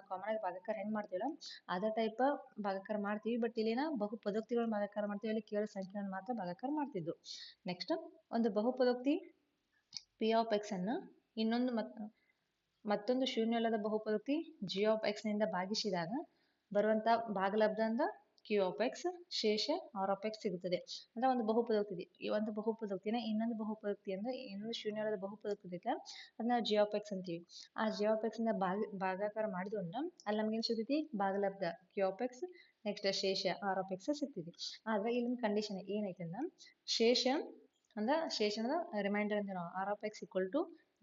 Common ಆಗಿ ಭಾಗಾಕಾರ ಹೆಂಗ್ ಮಾಡ್ತೀವಲ್ಲ ಅದೇ ಟೈಪ್ ಭಾಗಾಕಾರ ಮಾಡ್ತೀವಿ. ಬಟ್ ಇಲ್ಲಿನ ಬಹುಪದೋಕ್ತಿಗಳು ಭಾಗಾಕಾರ ಮಾಡ್ತೀವಿ, ಅಲ್ಲಿ ಕೇವಲ ಸಂಖ್ಯೆಗಳನ್ನು ಮಾತ್ರ ಭಾಗಾಕಾರ ಮಾಡ್ತಿದ್ದು. ನೆಕ್ಸ್ಟ್ ಒಂದು ಬಹುಪದೋಕ್ತಿ ಪಿ ಆಫ್ ಎಕ್ಸ್ ಅನ್ನು ಇನ್ನೊಂದು ಮತ್ತೊಂದು ಶೂನ್ಯವಲ್ಲದ ಬಹುಪದೋಕ್ತಿ ಜಿ ಆಫ್ ಎಕ್ಸ್ ನಿಂದ ಭಾಗಿಸಿದಾಗ ಬರುವಂತ ಭಾಗಲಬ್ಧ ಅಂದ ಕ್ಯೂ ಆಫ್ ಎಕ್ಸ್, ಶೇಷ ಆರ್ ಆಫ್ ಎಕ್ಸ್ ಸಿಗುತ್ತದೆ. ಅಂದ್ರೆ ಒಂದು ಬಹುಪದೋಕ್ತಿ ಇದೆ, ಈ ಒಂದು ಬಹುಪದೋಕ್ತಿನ ಇನ್ನೊಂದು ಬಹುಪದೋಕ್ತಿ ಅಂದ್ರೆ ಇನ್ನೊಂದು ಶೂನ್ಯವಲ್ಲದ ಬಹುಪದೋಕ್ತಿ ಇದೆ, ಅದನ್ನ ಜಿ ಆಫ್ ಎಕ್ಸ್ ಅಂತೀವಿ. ಆ ಜಿ ಆಫ್ ಎಕ್ಸ್ ಇಂದ ಭಾಗಾಕಾರ ಮಾಡಿದ್ವು ಅಂದ್ರೆ ಅಲ್ಲಿ ನಮ್ಗೆ ಏನ್ ಸಿಗ್ತೈತಿ, ಭಾಗಲಬ್ಧ ಕ್ಯೂ ಆಫ್ ಎಕ್ಸ್, ನೆಕ್ಸ್ಟ್ ಶೇಷ ಆರ್ ಆಫ್ ಎಕ್ಸ್ ಸಿಗ್ತೈತಿ. ಆದ್ರೆ ಇಲ್ಲಿನ ಕಂಡೀಷನ್ ಏನೈತೆ ಅಂದ್ರೆ ಶೇಷ ಶೇಷದ ರಿಮೈಂಡರ್ ಅಂತ ನಾವು r of X equal to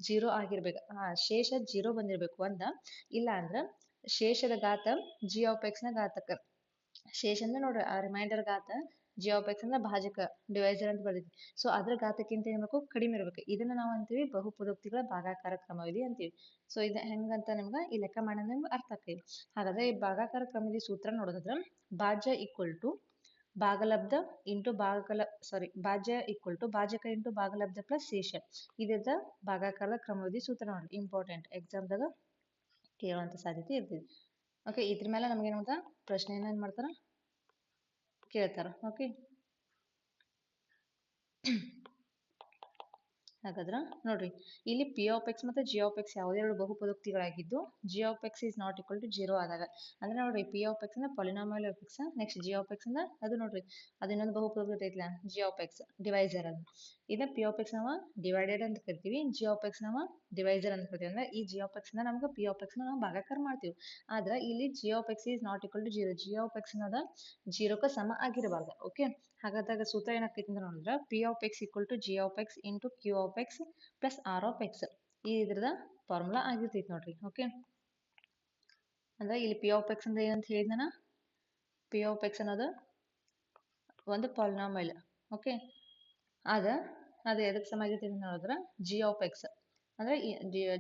0 ಆಗಿರ್ಬೇಕು. ಶೇಷ 0 ಬಂದಿರ್ಬೇಕು ಒಂದ, ಇಲ್ಲ ಅಂದ್ರ ಶೇಷದ ಘಾತ ಜಿ ಆಫ್ ಎಕ್ಸ್ ನ ಘಾತಕ, ಶೇಷ ಅಂದ್ರೆ ನೋಡ್ರಿ ಆ ರಿಮೈಂಡರ್ ಘಾತ ಜಿ ಆಫ್ ಎಕ್ಸ್ ಅಂದ್ರೆ ಭಾಜಕ ಡಿವೈಸರ್ ಅಂತ ಬರ್ತೈತಿ. ಸೊ ಅದ್ರ ಘಾತಕ್ಕಿಂತ ಏನ್ಬೇಕು, ಕಡಿಮೆ ಇರ್ಬೇಕು. ಇದನ್ನ ನಾವು ಅಂತೀವಿ ಬಹುಪದೋಕ್ತಿಗಳ ಭಾಗಾಕಾರ ಕ್ರಮವಿಧಿ ಅಂತೀವಿ. ಸೊ ಇದು ಹೆಂಗಂತ ನಿಮ್ಗೆ ಈ ಲೆಕ್ಕ ಮಾಡೋದ್ ನಿಮ್ಗೆ ಅರ್ಥ ಆಗ್ತೈತಿ. ಹಾಗಾದ್ರೆ ಈ ಭಾಗಾಕಾರ ಕ್ರಮವಿಧಿ ಸೂತ್ರ ನೋಡೋದಾದ್ರೆ ಭಾಜ್ಯ ಈಕ್ವಲ್ ಟು ಭಾಗಲಬ್ಧ ಇಂಟು ಭಾಜ್ಯ ಈಕ್ವಲ್ ಟು ಭಾಜಕ ಇಂಟು ಭಾಗಲಬ್ಧ ಪ್ಲಸ್ ಶೇಷ. ಇದ ಭಾಗಾಕಾರದ ಕ್ರಮವಿಧಿ ಸೂತ್ರ ನೋಡಿ, ಇಂಪಾರ್ಟೆಂಟ್ ಎಕ್ಸಾಮ್ದಾಗ ಕೇಳುವಂತ ಸಾಧ್ಯತೆ ಇರ್ತೈತಿ. ಓಕೆ, ಇದ್ರ ಮೇಲೆ ನಮ್ಗೆ ಏನ್ ಪ್ರಶ್ನೆ ಏನ್ ಮಾಡ್ತಾರ, ಕೇಳ್ತಾರ. ಓಕೆ, ಹಾಗಾದ್ರೆ ನೋಡ್ರಿ ಇಲ್ಲಿ ಪಿ ಆಫ್ ಎಕ್ಸ್ ಮತ್ತು ಜಿ ಆಫ್ ಎಕ್ಸ್ ಯಾವುದೇ ಎರಡು ಬಹುಪದೋಕ್ತಿಗಳಾಗಿದ್ದು G of X is not equal to 0 ಆದಾಗ ಅಂದ್ರೆ ನೋಡ್ರಿ ಪಿ ಆಫ್ ಎಕ್ಸ್ ಅಂದ್ರೆ polynomial of X, next G of X ಅಂದ್ರೆ ಅದು ನೋಡ್ರಿ ಅದು ಇನ್ನೊಂದು ಬಹುಪದೋಕ್ತಿ ಐತಿಲ್ಲ ಜಿ ಆಫ್ ಎಕ್ಸ್ ಡಿವೈಸರ್. ಅದು ಇದ ಪಿ ಆಫ್ ಎಕ್ಸ್ ನಾವು ಡಿವೈಡೆಡ್ ಅಂತ ಕರಿತೀವಿ, ಜಿ ಆಫ್ ಎಕ್ಸ್ ನಾವು ಡಿವೈಸರ್ ಅಂತ ಕರಿತೀವಿ. ಅಂದ್ರೆ ಈ ಜಿ ಆಫ್ ಎಕ್ಸ್ ನಮ್ಗೆ ಪಿ ಆಫ್ ಎಕ್ಸ್ ನಾವು ಭಾಗಾಕಾರ ಮಾಡ್ತೀವಿ. ಆದ್ರೆ ಇಲ್ಲಿ g of X is not equal to 0, g of x ಅನ್ನೋದ 0ಕ್ಕೆ ಸಮ ಆಗಿರಬಾರ್ದು. ಓಕೆ, ಹಾಗಾದಾಗ ಸೂತ್ರ ಏನಾಗ್ತೈತಿ ಅಂದ್ರೆ ನೋಡಿದ್ರೆ P of X equal to G of X into Q of X plus R of X ಇದ್ರದ ಫಾರ್ಮುಲಾ ಆಗಿರ್ತೈತಿ ನೋಡ್ರಿ. ಓಕೆ, ಅಂದ್ರೆ ಇಲ್ಲಿ ಪಿ ಆಫ್ ಎಕ್ಸ್ ಅಂದ್ರೆ ಏನಂತ ಹೇಳಿದ್ನ, ಪಿ ಆಫ್ ಎಕ್ಸ್ ಅನ್ನೋದು ಒಂದು ಪಾಲಿನಾಮಿಯಲ್. ಓಕೆ, ಅದು ಎದಕ್ಕೆ ಸಮ ಆಗಿರ್ತೈತಿ ನೋಡಿದ್ರೆ ಜಿ ಆಫ್ ಎಕ್ಸ್ ಅಂದ್ರೆ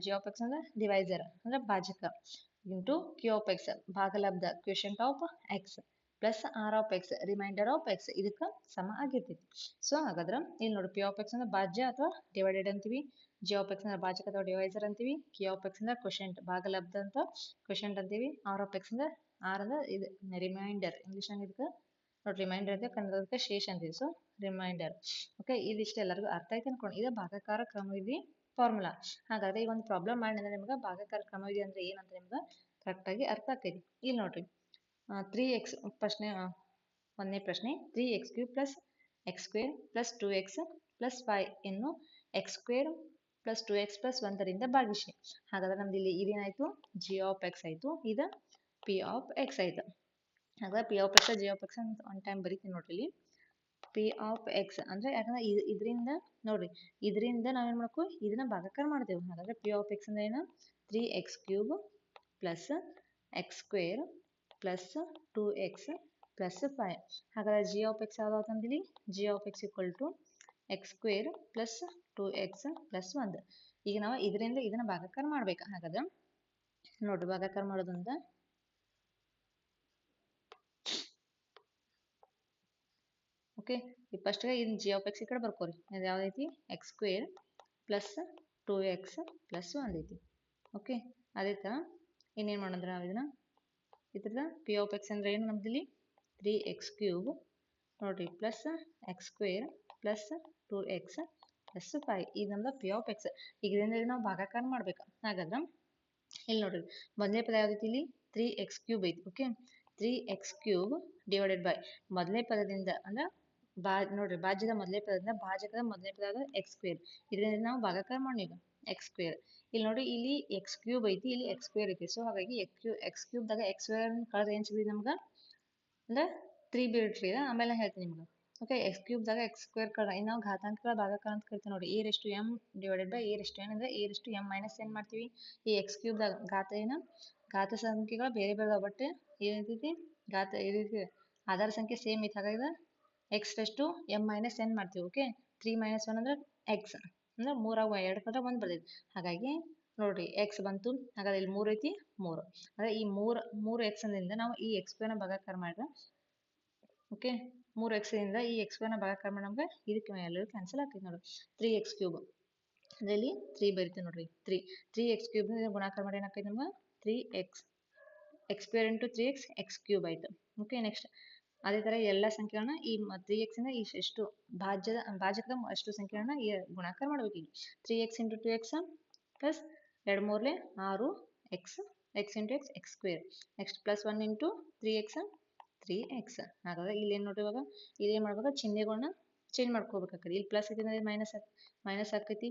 ಜಿ ಆಫ್ ಎಕ್ಸ್ ಅಂದ್ರೆ ಡಿವೈಸರ್ ಅಂದ್ರೆ ಭಾಜಕ ಇಂಟು ಕ್ಯೂ ಆಫ್ ಎಕ್ಸ್ ಭಾಗಲಬ್ಧ quotient of X plus R of X remainder of X ಇದಕ್ಕೆ ಸಮ ಆಗಿರ್ತೈತಿ. ಸೊ ಹಾಗಾದ್ರೆ ಇಲ್ಲಿ ನೋಡಿ ಪಿ ಆಫ್ ಎಕ್ಸ್ ಅಂದ್ರೆ ಭಾಜ್ಯ ಅಥವಾ ಡಿವೈಡೆಡ್ ಅಂತೀವಿ, ಜಿ ಆಫ್ ಎಕ್ಸ್ ಅಂದ್ರೆ ಭಾಜಕ ಅಥವಾ ಡಿವೈಸರ್ ಅಂತೀವಿ, ಕ್ಯೂ ಆಫ್ ಎಕ್ಸ್ ಅಂದ್ರೆ ಕ್ವಶಂಟ್ ಭಾಗಲಬ್ಧ ಅಂತ ಕ್ವಶಂಟ್ ಅಂತೀವಿ, ಆರ್ ಆಫ್ ಎಕ್ಸ್ ಅಂದ್ರೆ ಆರ್ ಅಂದ್ರೆ ಇದು ರಿಮೈಂಡರ್, ಇಂಗ್ಲಿಷ್ ಇದಕ್ಕೆ ನೋಡಿ ರಿಮೈಂಡರ್ ಅಂತ, ಕನ್ನಡದಕ್ಕೆ ಶೇಷ ಅಂತೀವಿ. So reminder. ಓಕೆ, ಇದಿಷ್ಟು ಎಲ್ಲರಿಗೂ ಅರ್ಥ ಆಯ್ತು ಅನ್ಕೊಂಡು ಇದು ಭಾಗಾಕಾರ ಕ್ರಮವಿಧಿ ಫಾರ್ಮುಲಾ. ಹಾಗಾದ್ರೆ ಈ ಒಂದು ಪ್ರಾಬ್ಲಮ್ ಮಾಡಿ ಅಂದ್ರೆ ನಿಮ್ಗೆ ಭಾಗಾಕಾರ ಕ್ರಮವಿಧಿ ಅಂದ್ರೆ ಏನಂತ ನಿಮ್ಗೆ ಕರೆಕ್ಟ್ ಆಗಿ ಅರ್ಥ ಆಗ್ತೈತಿ. ಇಲ್ಲಿ ನೋಡ್ರಿ 3x ಪ್ರಶ್ನೆ, ಒಂದನೇ ಪ್ರಶ್ನೆ 3x³ plus X square plus 2x plus 5 ಇನ್ನು X square plus 2x plus 1ರಿಂದ ಭಾಗಿಸಿ. ಹಾಗಾದ್ರೆ ನಮ್ದು ಇಲ್ಲಿ ಇದೇನಾಯ್ತು, ಜಿ ಆಫ್ ಎಕ್ಸ್ ಆಯ್ತು, ಇದು ಪಿ ಆಫ್ ಎಕ್ಸ್ ಆಯ್ತು. ಹಾಗಾದ್ರೆ P of X G of X ಅಂತ ಒನ್ ಟೈಮ್ ಬರೀತೀನಿ ನೋಡ್ರಿ. ಇಲ್ಲಿ ಪಿ ಆಫ್ ಎಕ್ಸ್ ಅಂದ್ರೆ ಯಾಕಂದ್ರೆ ಇದರಿಂದ ನೋಡ್ರಿ ಇದರಿಂದ ನಾವೇನ್ ಮಾಡ್ಕೋ ಇದನ್ನ ಭಾಗಾಕಾರ ಮಾಡ್ತೇವೆ. ಹಾಗಾದ್ರೆ ಪಿ ಆಫ್ ಎಕ್ಸ್ ಅಂದ್ರೆ ಏನು, 3x³ plus X square plus 2x plus 5. ಹಾಗಾದ್ರೆ ಜಿ ಆಫ್ ಎಕ್ಸ್ ಯಾವ್ದು ಅಂತಂದಿಲ್ಲಿ, G of X equal to X square plus 2x plus 1. ಈಗ ನಾವು ಇದರಿಂದ ಇದನ್ನ ಭಾಗಾಕಾರ ಮಾಡ್ಬೇಕು. ಹಾಗಾದ್ರೆ ನೋಡ್ರಿ ಭಾಗಾಕಾರ ಮಾಡೋದಂತ ಓಕೆ, ಈ ಫಸ್ಟ್ ಇದನ್ನ ಜಿ ಆಫ್ ಎಕ್ಸ್ ಈ ಕಡೆ ಬರ್ಕೋರಿ. ಇದು ಯಾವ್ದೈತಿ, X square plus 2x plus 1 ಐತಿ. ಓಕೆ, ಅದೇ ಥರ ಇನ್ನೇನು ಮಾಡೋದ್ರೆ ನಾವು ಇದನ್ನ ಇದ್ರದ ಪಿ ಆಫ್ ಎಕ್ಸ್ ಅಂದ್ರೆ ಏನು ನಮ್ದಿಲ್ಲಿ 3x³ ನೋಡ್ರಿ plus X square plus 2x plus 5 ಇದು ನಮ್ದು ಪಿ ಆಫ್ ಎಕ್ಸ್. ಈಗ ಇದರಿಂದ ನಾವು ಭಾಗಾಕಾರ ಮಾಡ್ಬೇಕು. ಹಾಗಾದ್ರೆ ಇಲ್ಲಿ ನೋಡ್ರಿ ಮೊದಲನೇ ಪದ ಯಾವ್ದೈತಿ, ಇಲ್ಲಿ 3x³ ಐತಿ. ಓಕೆ, 3x³ ಡಿವೈಡೆಡ್ ಬೈ ಮೊದಲನೇ ಪದದಿಂದ ಅಂದ್ರೆ ನೋಡ್ರಿ ಭಾಜ್ಯದ ಮೊದಲನೇ ಪದದಿಂದ ಭಾಜಕದ ಮೊದಲನೇ ಪದ ಎಕ್ಸ್ ಸ್ಕ್ವೇರ್, ಇದರಿಂದ ನಾವು ಭಾಗಾಕಾರ ಮಾಡಿ ಎಕ್ಸ್ ಸ್ಕ್ವೇರ್. ಇಲ್ಲಿ ನೋಡಿ ಇಲ್ಲಿ x³ ಐತಿ, ಇಲ್ಲಿ ಎಕ್ಸ್ ಸ್ಕ್ವೇರ್ ಐತಿ. ಸೊ ಹಾಗಾಗಿ x³ ದಾಗ ಎಕ್ಸ್ ಸ್ಕ್ವೇರ್ ಕಳೆದ ಏನ್ ಸಿಗ್ತೈತಿ ನಮ್ಗೆ ಅಂದ್ರೆ 3 ಬಿಡ್ರಿ, ಆಮೇಲೆ ಹೇಳ್ತೀನಿ ನಿಮ್ಗೆ. ಓಕೆ, x³ ದಾಗ ಎಕ್ಸ್ ಸ್ಕ್ವೇರ್ ಕಳೆದ ಇನ್ನು ನಾವು ಘಾತಾಂಕಗಳ ಭಾಗಾಕಾರ ಅಂತ ಕರಿತೀವಿ ನೋಡಿ. a⁻m ಡಿವೈಡೆಡ್ ಬೈ a⁻n ಅಂದ್ರೆ a⁻m ಮೈನಸ್ ಏನ್ ಮಾಡ್ತೀವಿ, ಈ x³ ದಾಗ ಘಾತ ಏನು ಘಾತ ಸಂಖ್ಯೆಗಳು ಬೇರೆ ಬೇರೆ ಬಟ್ ಏನೈತಿ ಘಾತ ಇದೈತಿ ಆಧಾರ ಸಂಖ್ಯೆ ಸೇಮ್ ಐತಿ. ಹಾಗಾಗಿ x⁻m−n ಮಾಡ್ತೀವಿ. ಓಕೆ, 3 - 1 ಅಂದ್ರೆ x ಅಂದ್ರೆ 3 2 ಕಡೆ 1 ಬರ್ತೈತಿ. ಹಾಗಾಗಿ ನೋಡ್ರಿ x ಬಂತು. ಹಾಗಾದ್ರೆ ಇಲ್ಲಿ 3 ಐತಿ 3 ಅಂದ್ರೆ ಈ 3x ಇಂದ ನಾವು ಈ x² ನ ಭಾಗಾಕಾರ ಮಾಡಿದ್ರೆ ಓಕೆ 3x ಇಂದ ಈ x² ನ ಭಾಗಾಕಾರ ಮಾಡಿ ನಮ್ಗೆ ಇದಕ್ಕೆ ಎಲ್ಲರೂ ಕ್ಯಾನ್ಸಲ್ ಆಗ್ತೈತಿ ನೋಡಿ. 3x³ ಅದರಲ್ಲಿ 3 ಬರೀತೀವಿ ನೋಡ್ರಿ. 3x³ ಗುಣಾಕಾರ ಮಾಡಿ ಏನಾಗ್ತೈತಿ ನಮ್ಗೆ 3x X square into 3x X cube ಆಯಿತು. ಓಕೆ ನೆಕ್ಸ್ಟ್ ಅದೇ ಥರ ಎಲ್ಲ ಸಂಖ್ಯೆಗಳನ್ನ ಈ 3x ಇಂದ ಎಷ್ಟು ಭಾಜಕದ ಅಷ್ಟು ಸಂಖ್ಯೆಗಳನ್ನ ಗುಣಾಕಾರ ಮಾಡಬೇಕು. ಈಗ 3x into 2x plus 2 ಮೂರಲೆ 6 X X into X X square. Next plus 1 into 3x 3x. ಹಾಗಾದ್ರೆ ಇಲ್ಲಿ ಏನು ನೋಡ್ರಿ, ಇವಾಗ ಇದೇನು ಮಾಡ್ಬೇಕು, ಚಿಹ್ನೆಗಳನ್ನ ಚೇಂಜ್ ಮಾಡ್ಕೋಬೇಕಾಗ್ತದೆ. ಇಲ್ಲಿ ಪ್ಲಸ್ ಐತಿ ಅಂದ್ರೆ ಮೈನಸ್ ಆಕೈತಿ.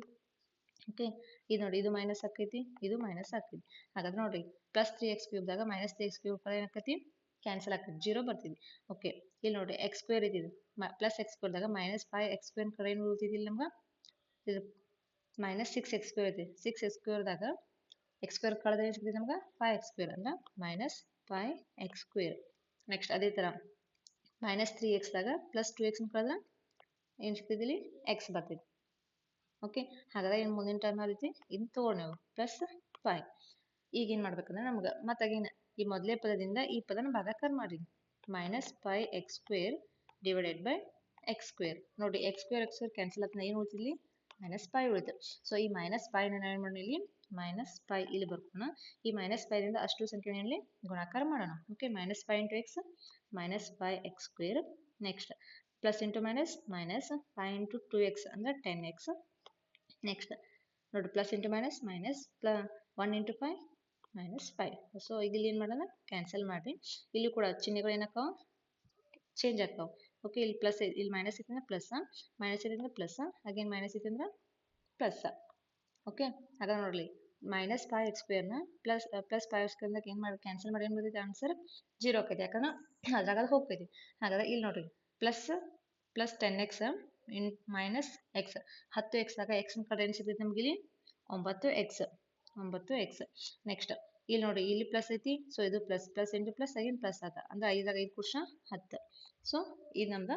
ಓಕೆ ಇದು ನೋಡಿ, ಇದು ಮೈನಸ್ ಆಕೈತಿ, ಇದು ಮೈನಸ್ ಆಕೈತಿ. ಹಾಗಾದ್ರೆ ನೋಡ್ರಿ plus 3x ಕ್ಯೂಬ್ದಾಗ minus 3x cube ಕಡೆ ಏನಾಕೈತಿ, ಕ್ಯಾನ್ಸಲ್ ಆಗ್ತದೆ, 0 ಬರ್ತಿದೆ. ಓಕೆ ಇಲ್ಲಿ ನೋಡ್ರಿ ಎಕ್ಸ್ ಸ್ಕ್ವೇರ್ ಇದ್ದಿದ್ದು ಪ್ಲಸ್ ಎಕ್ಸ್ ಸ್ಕ್ವೇರ್ದಾಗ ಮೈನಸ್ 5x ಸ್ಕ್ವೇರ್ ಕಡೆ ಏನು ಉಳಿತಿದ್ದಿಲ್ಲ ನಮ್ಗೆ, ಇದು ಮೈನಸ್ 6x ಸ್ಕ್ವೇರ್ ಐತಿ. 6x ಸ್ಕ್ವೇರ್ದಾಗ ಎಕ್ಸ್ ಸ್ಕ್ವೇರ್ ಕಳೆದ್ರೆ ಏನು ಸಿಗ್ತದೆ ನಮ್ಗೆ, 5x ಸ್ಕ್ವೇರ್ ಅಂದ್ರೆ ಮೈನಸ್ 5x ಸ್ಕ್ವೇರ್. ನೆಕ್ಸ್ಟ್ ಅದೇ ಥರ ಮೈನಸ್ 3xದಾಗ ಪ್ಲಸ್ 2x ಕಳೆದ್ರೆ ಏನು ಸಿಗ್ತಿದ್ದಿಲ್ಲಿ, ಎಕ್ಸ್ ಬರ್ತಿದೆ. ಓಕೆ ಹಾಗಾದ್ರೆ ಇನ್ನು ಮುಂದಿನ ಟರ್ಮ್ ಐತಿ, ಇನ್ನು ತೊಗೊಂಡು ನೀವು ಪ್ಲಸ್ 5. ಈಗ ಏನು ಮಾಡ್ಬೇಕಂದ್ರೆ ನಮ್ಗೆ ಮತ್ತೆ ಅಗೇನ್ ಈ ಮೊದಲೇ ಪದದಿಂದ ಈ ಪದನ ಭಾಗಾಕಾರ ಮಾಡಿ, minus 5x square divided by X square. ನೋಡಿ ಎಕ್ಸ್ ಸ್ಕ್ವೇರ್ ಕ್ಯಾನ್ಸಲ್ ಆಗ್ತದೆ, ಏನು ಉಳಿತಿಲ್ಲಿ, ಮೈನಸ್ 5 ಉಳಿತು. ಸೊ ಈ ಮೈನಸ್ 5 ಏನು ಮಾಡಿ ಇಲ್ಲಿ ಮೈನಸ್ 5 ಇಲ್ಲಿ ಬರ್ಕೋಣ. ಈ ಮೈನಸ್ 5ದಿಂದ ಅಷ್ಟು ಸಂಖ್ಯೆಯಲ್ಲಿ ಗುಣಾಕಾರ ಮಾಡೋಣ. Okay minus 5 into X minus 5x square. Next plus into minus minus 5 into 2x ಅಂದರೆ 10x. ನೆಕ್ಸ್ಟ್ ನೋಡಿ plus into minus minus 1 into 5 minus 5. So ಈಗ ಇಲ್ಲಿ ಏನು ಮಾಡೋಣ, ಕ್ಯಾನ್ಸಲ್ ಮಾಡಿರಿ. ಇಲ್ಲಿ ಕೂಡ ಚಿಹ್ನೆಗಳು ಏನಾಕಾವ, ಚೇಂಜ್ ಆಗ್ತಾವೆ. ಓಕೆ ಇಲ್ಲಿ ಪ್ಲಸ್ ಇಲ್ಲಿ ಮೈನಸ್ ಐತೆ ಅಂದ್ರೆ ಪ್ಲಸ್, ಮೈನಸ್ ಐತೆ ಅಂದ್ರೆ ಪ್ಲಸ್, ಅಗೇನ್ ಮೈನಸ್ ಐತೆ ಅಂದ್ರೆ ಪ್ಲಸ್. ಓಕೆ ಹಾಗಾದ್ರೆ ನೋಡಲಿ ಮೈನಸ್ 5x ಸ್ಕ್ವೇರ್ನ ಪ್ಲಸ್ 5x ಸ್ಕ್ವೇರ್ದಾಗ ಏನು ಮಾಡಿ ಕ್ಯಾನ್ಸಲ್ ಮಾಡಿ ಏನು ಬರ್ತೈತೆ, ಆನ್ಸರ್ 0 ಆಕೈತಿ, ಯಾಕಂದ್ರೆ ಅದ್ರಾಗ ಅದು ಹೋಗ್ತೈತಿ. ಹಾಗಾದ್ರೆ ಇಲ್ಲಿ ನೋಡ್ರಿ ಪ್ಲಸ್ 10x ಇನ್ ಮೈನಸ್ ಎಕ್ಸ್ 10x ದಾಗ ಎಕ್ಸ್ ಕಡೆ ಏನು ಸಿಗ್ತೈತಿ ನಮ್ಗೆ ಇಲ್ಲಿ 9x. ನೆಕ್ಸ್ಟ್ ಇಲ್ಲಿ ನೋಡಿ ಇಲ್ಲಿ ಪ್ಲಸ್ ಐತಿ, ಸೊ ಇದು plus into plus again plus ಆತ ಅಂದ್ರೆ 5ದಾಗ 5 ಕುಶ 10. ಸೊ ಇದು ನಮ್ದು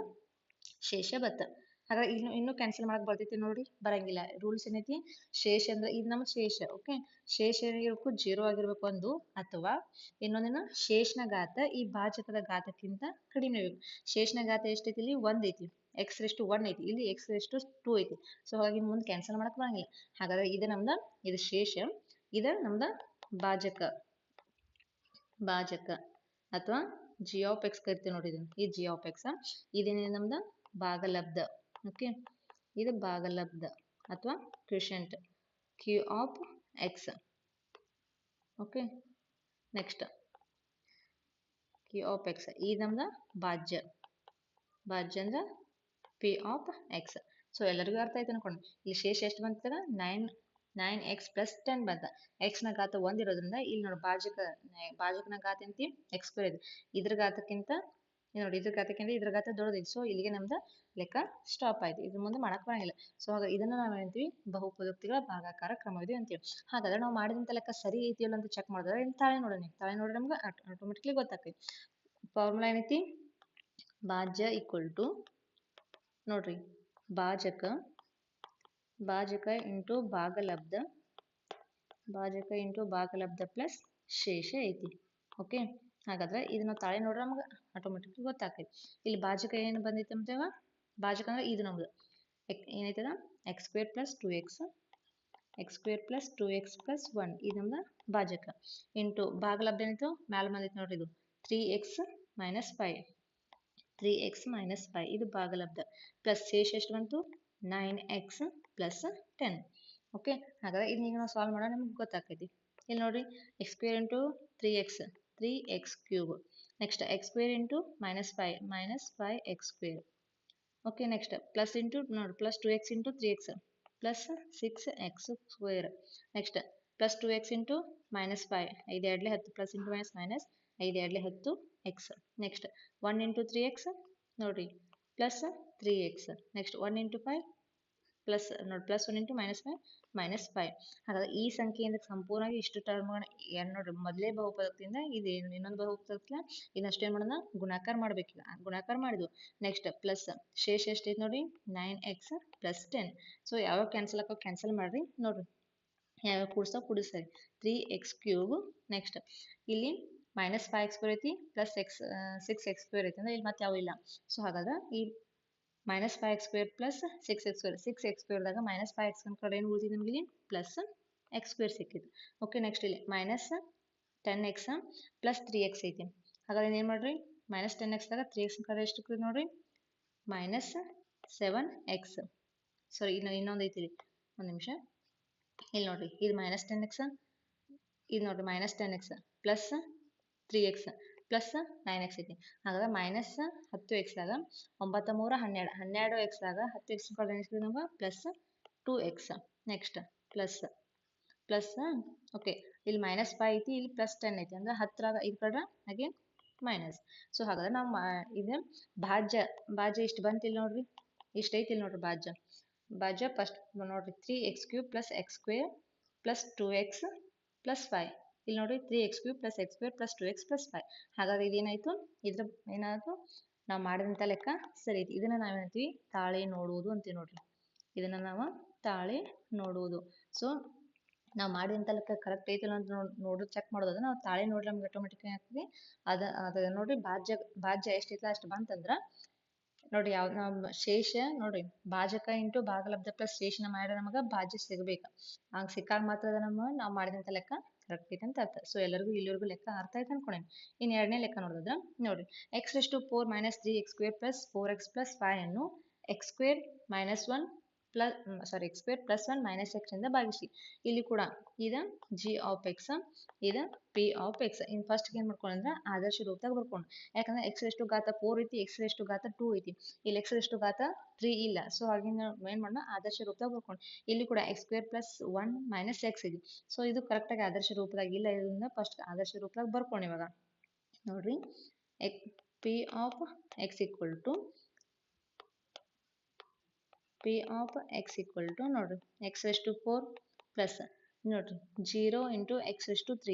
ಶೇಷ ಬತ್ತ. ಹಾಗಾದ್ರೆ ಇನ್ನೂ ಕ್ಯಾನ್ಸಲ್ ಮಾಡಕ್ ಬರ್ತೈತಿ ನೋಡಿ, ಬರಂಗಿಲ್ಲ. ರೂಲ್ಸ್ ಏನೈತಿ, ಶೇಷ ಅಂದ್ರೆ ಇದು ನಮ್ಮ ಶೇಷ. ಓಕೆ ಶೇಷ ಏನಿರಬೇಕು, 0 ಆಗಿರ್ಬೇಕು ಒಂದು, ಅಥವಾ ಇನ್ನೊಂದಿನ ಶೇಷನ ಘಾತ ಈ ಭಾಜಕದ ಘಾತಕ್ಕಿಂತ ಕಡಿಮೆ ಇರಬೇಕು. ಶೇಷನ ಘಾತ ಎಷ್ಟೈತಿ, ಇಲ್ಲಿ 1 ಐತಿ, ಎಕ್ಸ್ ರೆಷ್ಟು 1 ಐತಿ, ಇಲ್ಲಿ ಎಕ್ಸ್ ರೆಷ್ಟು 2 ಐತಿ. ಸೊ ಹಾಗಾಗಿ ಮುಂದೆ ಕ್ಯಾನ್ಸಲ್ ಮಾಡಕ್ ಬರಂಗಿಲ್ಲ. ಹಾಗಾದ್ರೆ ಇದು ನಮ್ದು ಇದು ಶೇಷ, ಇದು ನಮ್ದು ಭಾಜಕ ಅಥವಾ ಜಿ ಆಫ್ ಎಕ್ಸ್ ಕರಿತೀವಿ ನೋಡಿ, ಇದನ್ನು ಈ ಜಿ ಆಫ್ ಎಕ್ಸ್. ಇದೇನಿದೆ ನಮ್ದು ಭಾಗಲಬ್ಧ. ಓಕೆ ಇದು ಭಾಗಲಬ್ಧ ಅಥವಾ quotient Q of X. Okay next Q of X ಇದು ನಮ್ದು ಭಾಜ್ಯ ಅಂದ್ರೆ ಪಿ ಆಫ್ ಎಕ್ಸ್. ಸೊ ಎಲ್ಲರಿಗೂ ಅರ್ಥ ಆಯ್ತು ಅನ್ಕೊಂಡು ಇಲ್ಲಿ ಶೇಷ ಎಷ್ಟು ಬಂತದ, 9x ಪ್ಲಸ್ 10 ಬಂತ. ಎಕ್ಸ್ನ ಘಾತ 1 ಇರೋದ್ರಿಂದ ಇಲ್ಲಿ ನೋಡಿ ಭಾಜಕನ ಘಾತ ಎಂತಿ ಎಕ್ಸ್ ಸ್ಕ್ವೇರ್ ಇದೆ. ಇದ್ರ ಘಾತಕ್ಕಿಂತ ನೋಡಿ ಇದ್ರ ಘಾತ ದೊಡ್ಡದಿದೆ. ಸೊ ಇಲ್ಲಿಗೆ ನಮ್ದು ಲೆಕ್ಕ ಸ್ಟಾಪ್ ಆಯ್ತು, ಇದ್ರ ಮುಂದೆ ಮಾಡಕ್ ಬರಂಗಿಲ್ಲ. ಸೊ ಹಾಗಾಗಿ ಇದನ್ನ ನಾವು ಹೇಳ್ತೀವಿ ಬಹುಪದೋಕ್ತಿಗಳ ಭಾಗಾಕಾರ ಕ್ರಮವಿದೆ ಅಂತೀವಿ. ಹಾಗಾದ್ರೆ ನಾವು ಮಾಡಿದಂತ ಲೆಕ್ಕ ಸರಿ ಐತಿಯಲ್ಲ ಅಂತ ಚೆಕ್ ಮಾಡಿದ್ರೆ ತಾಳೆ ನೋಡ್ರಿ ನಮ್ಗೆ ಆಟೋಮೆಟಿಕ್ಲಿ ಗೊತ್ತಾಗ್ತೈತಿ. ಫಾರ್ಮುಲಾ ಏನೈತಿ, ಭಾಜ್ಯ ಈಕ್ವಲ್ ಟು ನೋಡ್ರಿ ಭಾಜಕ ಇಂಟು ಭಾಗಲಬ್ಧ ಪ್ಲಸ್ ಶೇಷ ಐತಿ. ಓಕೆ ಹಾಗಾದ್ರೆ ಇದನ್ನ ತಾಳೆ ನೋಡ್ರೆ ನಮ್ಗೆ ಆಟೋಮೆಟಿಕ್ಲಿ ಗೊತ್ತಾಗ್ತೈತಿ. ಇಲ್ಲಿ ಭಾಜಕ ಏನು ಬಂದೈತೆ ಅಂತೇವ, ಭಾಜಕ ಅಂದ್ರೆ ಇದು ನಮ್ದು ಏನೈತದ X square plus 2x plus 1 ಇದು ನಮ್ದು ಭಾಜಕ ಇಂಟು ಭಾಗಲಬ್ಧ ಏನಿತ್ತು ಮ್ಯಾಲ ಬಂದೈತೆ ನೋಡ್ರಿ, ಇದು 3x ಮೈನಸ್ 5 ಇದು ಭಾಗಲಬ್ಧ ಪ್ಲಸ್ ಶೇಷ ಎಷ್ಟು ಬಂತು 9x ಪ್ಲಸ್ 10. ಓಕೆ ಹಾಗಾದ್ರೆ ಇದನ್ನ ನಾವು ಸಾಲ್ವ್ ಮಾಡೋಣ, ನಮ್ಗೆ ಗೊತ್ತಾಗ್ತೈತಿ. ಇಲ್ಲಿ ನೋಡ್ರಿ X square into 3x cube. Next X square into minus 5x square. Okay next plus into ನೋಡಿ plus 2x into 3x plus 6x square. Next plus 2x into minus 5 5 2 10 plus into minus 5 2 10 x. Next 1 into 3x ನೋಡ್ರಿ plus 3x. Next 1 into 5 plus ನೋಡಿ plus 1 into minus 5. ಹಾಗಾದ್ರೆ ಈ ಸಂಖ್ಯೆಯಿಂದ ಸಂಪೂರ್ಣವಾಗಿ ಇಷ್ಟು ಟರ್ಮ್ಗಳನ್ನ ಏನು ನೋಡ್ರಿ ಮೊದಲೇ ಬಹುಪದದಿಂದ ಇದು ಇನ್ನೊಂದು ಬಹುಪದಕ್ಕೆ ಇದನ್ನಷ್ಟೇನು ಮಾಡೋಣ, ಗುಣಾಕಾರ ಮಾಡ್ಬೇಕಿಲ್ಲ. ಗುಣಾಕಾರ ಮಾಡಿದ್ವು. ನೆಕ್ಸ್ಟ್ ಪ್ಲಸ್ ಶೇಷ ಎಷ್ಟೈತೆ ನೋಡಿ 9x ಪ್ಲಸ್ 10. ಸೊ ಯಾವಾಗ ಕ್ಯಾನ್ಸಲ್ ಆಕೋ ಕ್ಯಾನ್ಸಲ್ ಮಾಡ್ರಿ, ನೋಡ್ರಿ ಯಾವ್ಯಾವ ಕೂಡಿಸ್ರಿ 3x ಕ್ಯೂಬ್. ನೆಕ್ಸ್ಟ್ ಇಲ್ಲಿ ಮೈನಸ್ 5x ಸ್ಕ್ವೇರ್ ಐತಿ ಪ್ಲಸ್ 6x ಸ್ಕ್ವೇರ್ ಐತಿ ಅಂದ್ರೆ ಇಲ್ಲಿ ಮತ್ತೆ ಯಾವ ಇಲ್ಲ. ಸೊ ಹಾಗಾದ್ರೆ ಈ minus 5x square plus 6x ಸ್ಕ್ವೇರ್ದಾಗ ಮೈನಸ್ 5x ಕಡೆ ಏನು ಉಳಿದಿದೆ ನಮಗೆ ಇಲ್ಲಿ ಪ್ಲಸ್ x ಸ್ಕ್ವೇರ್ ಸಿಕ್ಕಿತ್ತು. ಓಕೆ ನೆಕ್ಸ್ಟ್ ಇಲ್ಲಿ ಮೈನಸ್ 10x ಪ್ಲಸ್ 3x ಐತಿ. ಹಾಗಾದ್ರೆ ಏನು ಮಾಡ್ರಿ ಮೈನಸ್ 10x ದಾಗ 3x ಕಡೆ ಎಷ್ಟು ನೋಡ್ರಿ ಮೈನಸ್ 7x. ಸಾರಿ ಇನ್ನೊಂದು ಐತಿ ಒಂದು ನಿಮಿಷ ಇಲ್ಲಿ ನೋಡ್ರಿ ಇದು ಮೈನಸ್ 10x ಇದು ನೋಡ್ರಿ minus 10x plus 3x plus 9x ಐತಿ. ಹಾಗಾದ್ರೆ ಮೈನಸ್ 10x ದಾಗ 9 3 12 12x ದಾಗ 10x ಕಡೆ ಎಷ್ಟು ನಮ್ಗೆ plus 2x. Next plus plus okay ಇಲ್ಲಿ ಮೈನಸ್ 5 ಐತಿ ಇಲ್ಲಿ ಪ್ಲಸ್ 10 ಐತಿ ಅಂದ್ರೆ 10 ಇದು ಕಡೆ ಅಗೇನ್ ಮೈನಸ್. ಸೊ ಹಾಗಾದ್ರೆ ನಾವು ಇದು ಭಾಜ್ಯ ಇಷ್ಟು ಬಂತಿಲ್ಲ ನೋಡ್ರಿ ಇಷ್ಟು ಐತಿ ಇಲ್ಲಿ ನೋಡ್ರಿ ಭಾಜ್ಯ ಫಸ್ಟ್ ನೋಡ್ರಿ 3x³ plus x² plus 2x plus 5 ಇಲ್ಲಿ ನೋಡ್ರಿ 3x³ plus x² plus 2x plus 5. ಹಾಗಾದ್ರೆ ಇದೇನಾಯ್ತು ಇದ್ರ ಏನಾಯ್ತು ನಾವು ಮಾಡಿದಂಥ ಲೆಕ್ಕ ಸರಿ ಐತಿ. ಇದನ್ನ ನಾವೇನಂತೀವಿ ತಾಳೆ ನೋಡುವುದು ಅಂತೀವಿ ನೋಡ್ರಿ. ಇದನ್ನ ನಾವು ತಾಳೆ ನೋಡುವುದು. ಸೊ ನಾವು ಮಾಡಿದಂಥ ಲೆಕ್ಕ ಕರೆಕ್ಟ್ ಐತಿಲ್ಲ ಅಂತ ನೋಡೋದು ಚೆಕ್ ಮಾಡೋದು ನಾವು ತಾಳೆ ನೋಡ್ರಿ ನಮ್ಗೆ ಆಟೋಮೆಟಿಕ್ ಆಗ್ತದೆ. ಅದ ನೋಡ್ರಿ ಭಾಜ್ಯ ಎಷ್ಟೈತಲ್ಲ ಅಷ್ಟು ಬಂತಂದ್ರೆ ನೋಡ್ರಿ ಯಾವ ನಾವು ಶೇಷ ನೋಡ್ರಿ ಭಾಜಕ ಇಂಟು ಭಾಗಲಬ್ಧ ಪ್ಲಸ್ ಶೇಷನ ಮಾಡಿದ್ರೆ ನಮಗೆ ಭಾಜ್ಯ ಸಿಗಬೇಕು. ಹಂಗೆ ಸಿಕ್ಕಾಗ ಮಾತ್ರ ನಾವು ಮಾಡಿದಂಥ ಲೆಕ್ಕ ಕರೆಕ್ಟ್ ಐತೆ ಅಂತ ಅರ್ಥ. ಸೊ ಎಲ್ಲರಿಗೂ ಇಲ್ಲಿವರೆಗೂ ಲೆಕ್ಕ ಅರ್ಥ ಆಯ್ತು ಅನ್ಕೊಂಡೇನಿ. ಇನ್ನು ಎರಡನೇ ಲೆಕ್ಕ ನೋಡಿದ್ರೆ ನೋಡ್ರಿ x⁴ minus 3x² plus 4x plus 5 ಅನ್ನು x² minus 1 plus x² plus 1 minus x ಇಂದ ಭಾಗಿಸಿ. ಇಲ್ಲಿ ಕೂಡ ಇದು g ಆಫ್ x ಇದು p ಆಫ್ x. ಇನ್ನು ಫಸ್ಟ್ ಏನು ಮಾಡ್ಕೊಂಡ್ರೆ ಆದರ್ಶ ರೂಪದಾಗ ಬರ್ಕೊಂಡು ಯಾಕಂದ್ರೆ x⁴ ಐತಿ x⁴ 2 ಐತಿ ಇಲ್ಲಿ x⁴ 3 ಇಲ್ಲ. ಸೊ ಹಾಗಾಗಿ ನಾವು ಏನು ಮಾಡೋಣ ಆದರ್ಶ ರೂಪದಾಗ ಬರ್ಕೊಂಡು ಇಲ್ಲಿ ಕೂಡ x² ಪ್ಲಸ್ 1 ಮೈನಸ್ x ಇದೆ. ಸೊ ಇದು ಕರೆಕ್ಟಾಗಿ ಆದರ್ಶ ರೂಪದಾಗ ಇಲ್ಲ. ಇದರಿಂದ ಫಸ್ಟ್ ಆದರ್ಶ ರೂಪದಾಗ ಬರ್ಕೊಂಡು ಇವಾಗ ನೋಡ್ರಿ p of x equal to ನೋಡ್ರಿ x⁴ ಪ್ಲಸ್ ನೋಡ್ರಿ 0 ಇಂಟು x⁴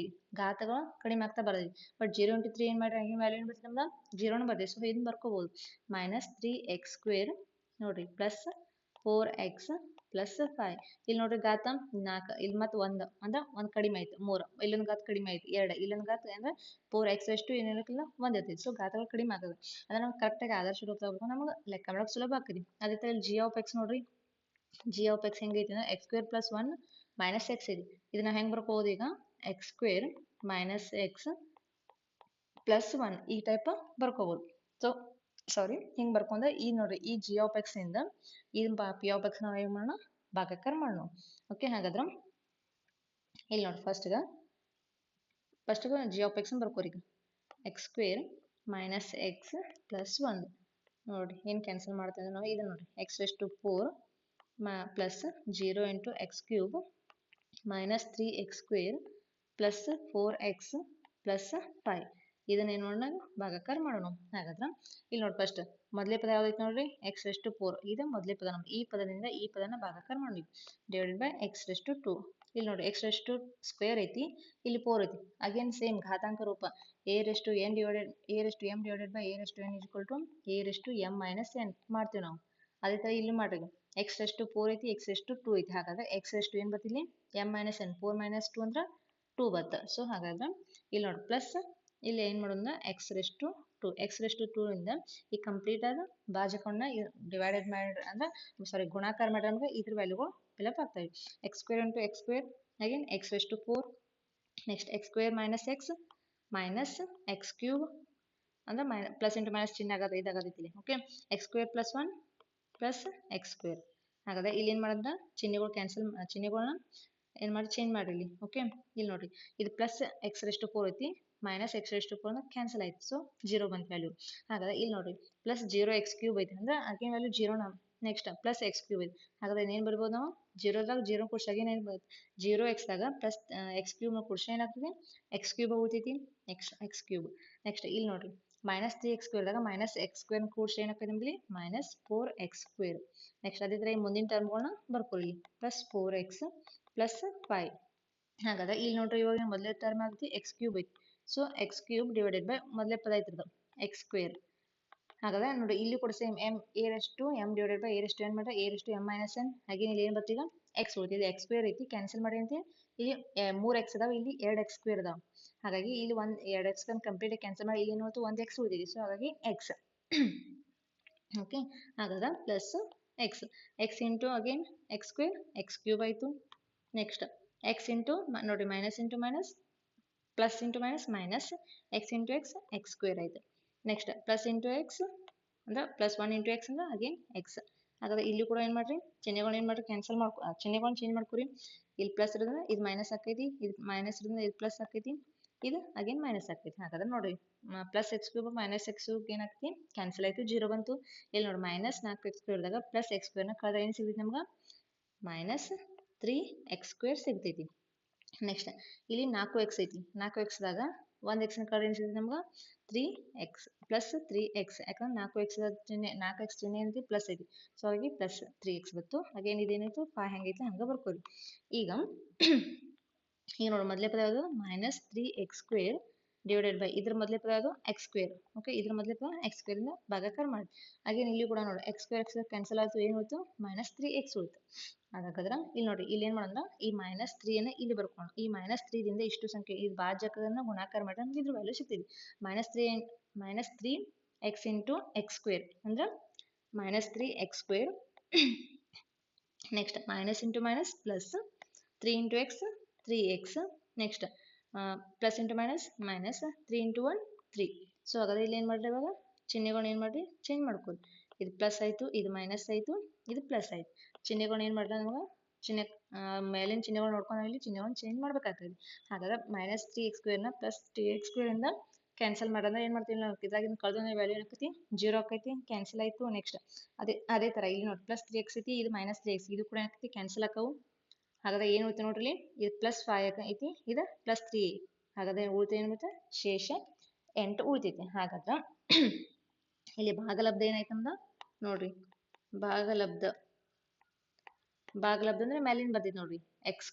ಘಾತಗಳು ಕಡಿಮೆ ಆಗ್ತಾ ಬರ್ತೈತಿ. ಬಟ್ 0 ಇಂಟು 3 ಏನು ಮಾಡ್ರಿ ಹಂಗೆ ವ್ಯಾಲ್ಯೂ ಏನು ಬರ್ತೈತಿ ನಮ್ದು 0 ಬರ್ತೈತಿ. ಸೊ ಇದನ್ನ ಬರ್ಕೋಬಹುದು ಮೈನಸ್ 3x² ನೋಡ್ರಿ ಪ್ಲಸ್ 4x ಪ್ಲಸ್ 5 ಇಲ್ಲಿ ನೋಡ್ರಿ ಘಾತ 4 ಇಲ್ಲಿ ಮತ್ತೆ 1 ಅಂದ್ರೆ 1 ಕಡಿಮೆ ಆಯ್ತು 3 ಇಲ್ಲೊಂದು ಘಾತ ಕಡಿಮೆ ಆಯ್ತು 2 ಇಲ್ಲೊಂದು ಘಾತ ಅಂದ್ರೆ 4x ಏನಿರಕ್ಕಿಲ್ಲ 1 ಇರ್ತೈತಿ. ಸೊ ಘಾತಗಳು ಕಡಿಮೆ ಆಗೋದು ಅಂದ್ರೆ ನಾವು ಕರೆಕ್ಟಾಗಿ ಆದರ್ಶ ರೂಪದಾಗ ನಮ್ಗೆ ಲೆಕ್ಕ ಮಾಡೋಕೆ ಸುಲಭ ಆಗ್ತದೆ. ಅದೇ ಥರ ಇಲ್ಲಿ g ಆಫ್ x ನೋಡ್ರಿ g ಆಫ್ x ಹೆಂಗೈತಿ ಅಂದ್ರೆ x² ಪ್ಲಸ್ 1 ಮೈನಸ್ x ಇದೆ. ಇದನ್ನ ಹೆಂಗೆ ಬರ್ಕೋಬೋದು ಈಗ x² ಮೈನಸ್ x ಪ್ಲಸ್ 1 ಈ ಟೈಪ್ ಬರ್ಕೋಬೋದು. ಸೊ ಸಾರಿ ಹಿಂಗೆ ಬರ್ಕೊಂಡ್ರೆ ಈ ನೋಡ್ರಿ ಈ g ಆಫ್ x ಇಂದ ಇದನ್ನ p ಆಫ್ x ನಾವು ಏನು ಮಾಡೋಣ ಭಾಗಾಕಾರ ಮಾಡೋಣ. ಓಕೆ ಹಾಗಾದ್ರೆ ಇಲ್ಲಿ ನೋಡಿ ಫಸ್ಟ್ಗೆ g ಆಫ್ x ಬರ್ಕೋರಿ ಈಗ x² ಮೈನಸ್ x ಪ್ಲಸ್ 1 ನೋಡ್ರಿ ಏನು ಕ್ಯಾನ್ಸಲ್ ಮಾಡ್ತಾ ನಾವು ಇದು ನೋಡ್ರಿ x⁴ plus 0 into x³ minus 3x² plus 4x plus 5 ಇದನ್ನ ಏನು ಮಾಡೋಣ ಭಾಗಾಕಾರ ಮಾಡೋಣ. ಹಾಗಾದ್ರೆ ಇಲ್ಲಿ ನೋಡಿ ಫಸ್ಟ್ ಮೊದಲೇ ಪದ ಯಾವ್ದೈತೆ ನೋಡ್ರಿ x⁴ ಇದು ಮೊದಲೇ ಪದ ನಮ್ದು ಈ ಪದದಿಂದ ಈ ಪದನ ಭಾಗಾಕಾರ ಮಾಡಿ ಡಿವೈಡೆಡ್ ಬೈ x⁴ ಇಲ್ಲಿ ನೋಡಿ x⁴ ಐತಿ ಇಲ್ಲಿ 4 ಐತಿ ಅಗೇನ್ ಸೇಮ್ ಘಾತಾಂಕ ರೂಪ a⁴m divided by a⁴n equal to a⁴m minus n ಮಾಡ್ತೀವಿ ನಾವು. ಅದೇ ಥರ ಇಲ್ಲಿ ಮಾಡ್ರಿ x⁴ ಐತಿ x⁴ ಐತಿ ಹಾಗಾದ್ರೆ x ಏನು ಬರ್ತಿಲ್ಲಿ m ಮೈನಸ್ n 4 ಮೈನಸ್ 2 ಅಂದ್ರೆ 2 ಬರುತ್ತೆ. ಸೊ ಹಾಗಾದ್ರೆ ಇಲ್ಲಿ ನೋಡಿ ಪ್ಲಸ್ ಇಲ್ಲಿ ಏನು ಮಾಡೋಣ x⁴ ಇಂದ ಈ ಕಂಪ್ಲೀಟ್ ಆದ ಭಾಜಕವನ್ನ ಡಿವೈಡೆಡ್ ಮಾಡಿ ಅಂದ್ರೆ ಸಾರಿ ಗುಣಾಕಾರ ಮಾಡಿದ್ರೆ ನಮಗೆ ಇದ್ರ ವ್ಯಾಲ್ಯೂಗಳು ಫಿಲಪ್ ಆಗ್ತವೆ. x² into x² again x⁴ next x² minus x minus x³ ಅಂದ್ರೆ ಪ್ಲಸ್ ಇಂಟು ಮೈನಸ್ ಚಿಹ್ನೆ ಆಗೋದು ಇದಾಗೋದೈತಿ. Okay x² plus 1 plus x². ಹಾಗಾದ್ರೆ ಇಲ್ಲಿ ಏನು ಮಾಡಿದ್ರೆ ಚಿಹ್ನೆಗಳು ಕ್ಯಾನ್ಸಲ್ ಚಿಹ್ನೆಗಳನ್ನ ಏನು ಮಾಡಿ ಚೇಂಜ್ ಮಾಡಿ ಇಲ್ಲಿ. ಓಕೆ ಇಲ್ಲಿ ನೋಡ್ರಿ ಇದು ಪ್ಲಸ್ x⁴ ಐತಿ ಮೈನಸ್ x⁴ ಅಂದ್ರೆ ಕ್ಯಾನ್ಸಲ್ ಆಯ್ತು. ಸೊ 0 ಬಂತು ವ್ಯಾಲ್ಯೂ. ಹಾಗಾದ್ರೆ ಇಲ್ಲಿ ನೋಡ್ರಿ ಪ್ಲಸ್ 0x³ ಐತಿ ಅಂದ್ರೆ again value 0 next plus x³ ಐತಿ. ಹಾಗಾದ್ರೆ ಏನು ಬರ್ಬೋದು ನಾವು 0ದಾಗ 0 ಕೂಡಿಸಿ ಅಗೇನ್ ಏನು ಬರುತ್ತೆ 0x ದಾಗ ಪ್ಲಸ್ x³ ಕೂಡಿಸಿ ಏನಾಗ್ತದೆ x³ ಉಳಿತೈತಿ x³ ನೆಕ್ಸ್ಟ್ ಇಲ್ಲಿ ನೋಡ್ರಿ ಮೈನಸ್ 3x² ದಾಗ ಮೈನಸ್ x² ಕೂಡಿಸಿ ಏನಾಗ್ತದೆ ನಮ್ಮಲ್ಲಿ ಮೈನಸ್ 4x². ನೆಕ್ಸ್ಟ್ ಅದೇ ಥರ ಈ ಮುಂದಿನ ಟರ್ಮ್ಗಳನ್ನ ಬರ್ಕೊಳ್ಳಿ ಪ್ಲಸ್ 4x ಪ್ಲಸ್ 5. ಹಾಗಾದ್ರೆ ಇಲ್ಲಿ ನೋಡ್ರಿ ಇವಾಗ ಮೊದಲೇ ಟರ್ಮ್ ಆಗುತ್ತೆ x³ ಐತಿ. ಸೊ x³ ಡಿವೈಡೆಡ್ ಬೈ ಮೊದಲೇ ಪದ ಐತಿರೋದು x². ಹಾಗಾದ್ರೆ ನೋಡಿ ಇಲ್ಲಿ ಕೂಡ same a⁴m divided by a⁴n ಮಾಡಿದ್ರೆ a⁴m ಮೈನಸ್ n ಹಾಗೆ ಇಲ್ಲಿ ಏನು ಬರ್ತೀಗ x ಉಳಿತಿದೆ x² ಐತಿ ಕ್ಯಾನ್ಸಲ್ ಮಾಡಿ ಅಂತ ಇಲ್ಲಿ 3x ಅದಾವ ಇಲ್ಲಿ 2x² ಅದಾವ. ಹಾಗಾಗಿ ಇಲ್ಲಿ 2x ಕಂಪ್ಲೀಟ್ ಕ್ಯಾನ್ಸಲ್ ಮಾಡಿ ಇಲ್ಲಿ ಏನು ಹೋಯ್ತು 1x ಉಳಿದಿದೆ. ಸೊ ಹಾಗಾಗಿ x ಓಕೆ ಹಾಗಾದ್ರೆ plus x into again x² x³ ಆಯಿತು. ನೆಕ್ಸ್ಟ್ x ಇಂಟು ನೋಡಿರಿ minus into minus plus into minus minus X into X X square ಆಯಿತು. ನೆಕ್ಸ್ಟ್ ಪ್ಲಸ್ ಇಂಟು ಎಕ್ಸ್ ಅಂದ್ರೆ ಪ್ಲಸ್ 1 ಇಂಟು ಎಕ್ಸ್ ಅಂದ್ರೆ again X. ಹಾಗಾದ್ರೆ ಇಲ್ಲಿ ಕೂಡ ಏನು ಮಾಡಿರಿ, ಚಿಹ್ನೆಗಳು ಏನು ಮಾಡಿರಿ, ಕ್ಯಾನ್ಸಲ್ ಮಾಡ್ಕೊ, ಚಿಹ್ನೆಗಳನ್ನ ಚೇಂಜ್ ಮಾಡ್ಕೊರಿ. ಇಲ್ಲಿ ಪ್ಲಸ್ ಇರೋದ್ರಿಂದ ಇದು ಮೈನಸ್ ಆಕೈತಿ, ಇದು ಮೈನಸ್ ಇರೋದ್ರಿಂದ ಇದು ಪ್ಲಸ್ ಆಕೈತಿ, ಇದು ಅಗೇನ್ ಮೈನಸ್ ಆಕೈತಿ. ಹಾಗಾದ್ರೆ ನೋಡ್ರಿ plus X cube minus X cube ಏನಾಗ್ತಿ, ಕ್ಯಾನ್ಸಲ್ ಆಯಿತು, 0 ಬಂತು. ಇಲ್ಲಿ ನೋಡಿ ಮೈನಸ್ 4x ಸ್ಕ್ವೇರ್ದಾಗ ಪ್ಲಸ್ ಎಕ್ಸ್ ಸ್ಕ್ವೇರ್ನ ಕಳೆದ ಏನು ಸಿಗ್ತೈತಿ ನಮ್ಗೆ, ಮೈನಸ್ 3x ಸ್ಕ್ವೇರ್ ಸಿಗ್ತೈತಿ. ನೆಕ್ಸ್ಟ್ ಇಲ್ಲಿ 4x ಐತಿ, 4xದಾಗ 1x ಕಳೆದ ಏನು ಸಿಗ್ತೈತಿ ನಮ್ಗೆ, 3x ಪ್ಲಸ್ 3x. ಯಾಕಂದ್ರೆ 4x ಚಿಹ್ನೆ ಏನೈತಿ ಪ್ಲಸ್ ಐತಿ, ಸೊ ಹಾಗಾಗಿ ಪ್ಲಸ್ 3x ಬಂತು. ಅಗೇನ್ ಇದೇನಾಯ್ತು 5 ಹೆಂಗೈತಿ ಹಂಗೆ ಬರ್ಕೋರಿ. ಈಗ ನೋಡಿ ಮೊದಲೇ ಪದ ಯಾವುದು, minus 3x square divided by ಇದ್ರ ಮೊದಲೇ ಪದ ಯಾವುದು, ಎಕ್ಸ್ ಸ್ಕ್ವೇರ್. ಓಕೆ, ಇದ್ರ ಮೊದಲೇ ಪದ ಎಕ್ಸ್ ಸ್ಕ್ವೇರ್ ಇಂದ ಭಾಗಾಕಾರ ಮಾಡಿ. ಅಗೇನ್ ಇಲ್ಲಿ ಕೂಡ ನೋಡಿ ಎಕ್ಸ್ ಸ್ಕ್ವೇರ್ ಕ್ಯಾನ್ಸಲ್ ಆಯ್ತು, ಏನು ಹೋಯ್ತು, ಮೈನಸ್ 3x ಉಳಿತು. ಹಾಗಾದ್ರೆ ಇಲ್ಲಿ ನೋಡಿ ಇಲ್ಲಿ ಏನು ಮಾಡೋಣ, ಈ ಮೈನಸ್ 3 ಅನ್ನ ಇಲ್ಲಿ ಬರ್ಕೊಂಡು ಈ ಮೈನಸ್ 3 ದಿಂದ ಇಷ್ಟು ಸಂಖ್ಯೆ ಈ ಭಾಜಕದನ್ನ ಗುಣಾಕಾರ ಮಾಡಿ ನಮ್ಗೆ ಇದ್ರ ವ್ಯಾಲ್ಯೂ ಸಿಗ್ತಿದೆ. Minus 3 X into X square ಅಂದ್ರೆ minus 3x square. Next minus into minus plus 3 into X 3x. Next plus into minus minus 3 into 1 3. ಸೊ ಹಾಗಾದ್ರೆ ಇಲ್ಲಿ ಏನು ಮಾಡ್ರಿ, ಇವಾಗ ಚಿಹ್ನೆಗಳನ್ನ ಏನು ಮಾಡ್ರಿ, ಚೇಂಜ್ ಮಾಡ್ಕೊಳ್ಳಿ. ಇದು ಪ್ಲಸ್ ಆಯಿತು, ಇದು ಮೈನಸ್ ಆಯಿತು, ಇದು ಪ್ಲಸ್ ಆಯಿತು. ಚಿಹ್ನೆಗಳನ್ನ ಏನು ಮಾಡ್ರಿ ನಮಗೆ, ಚಿಹ್ನೆ ಮೇಲಿನ ಚಿಹ್ನೆಗಳು ನೋಡ್ಕೊಂಡು ಇಲ್ಲಿ ಚಿಹ್ನೆಗಳನ್ನ ಚೇಂಜ್ ಮಾಡ್ಬೇಕಾಗ್ತದೆ. ಹಾಗಾದ್ರೆ ಮೈನಸ್ 3x ಸ್ಕ್ವೇರ್ನ ಪ್ಲಸ್ 3x ಸ್ಕ್ವೇರಿಂದ ಕ್ಯಾನ್ಸಲ್ ಮಾಡೋದ್ರೆ ಏನು ಮಾಡ್ತೀವಿ ನಾವು, ಇದ್ರಾಗಿನ ಕಳೆದ ವ್ಯಾಲ್ಯೂ ಏನಾಗ್ತೈತಿ 0 ಆಕೈತಿ, ಕ್ಯಾನ್ಸಲ್ ಆಯಿತು. ನೆಕ್ಸ್ಟ್ ಅದೇ ಥರ ಇಲ್ಲಿ ನೋಡಿ ಪ್ಲಸ್ 3x ಐತಿ, ಇದು ಮೈನಸ್ 3x, ಇದು ಕೂಡ ಏನಾಗ್ತೈತಿ ಕ್ಯಾನ್ಸಲ್ ಆಕವು. ಹಾಗಾದ್ರೆ ಏನು ಉಳಿತು ನೋಡ್ರಿ, ಇದು ಪ್ಲಸ್ 5 ಐತಿ, ಇದು ಪ್ಲಸ್ 3 ಐತಿ. ಹಾಗಾದ್ರೆ ಉಳಿತು ಏನು ಬರುತ್ತೆ, ಶೇಷ 8 ಉಳಿತೈತಿ. ಹಾಗಾದ್ರೆ ಇಲ್ಲಿ ಭಾಗಲಬ್ಧ ಏನಾಯ್ತು ನಮ್ದು ನೋಡ್ರಿ, ಭಾಗಲಬ್ಧ ಅಂದ್ರೆ ಮೇಲಿನ ಬರ್ತೈತಿ ನೋಡ್ರಿ, X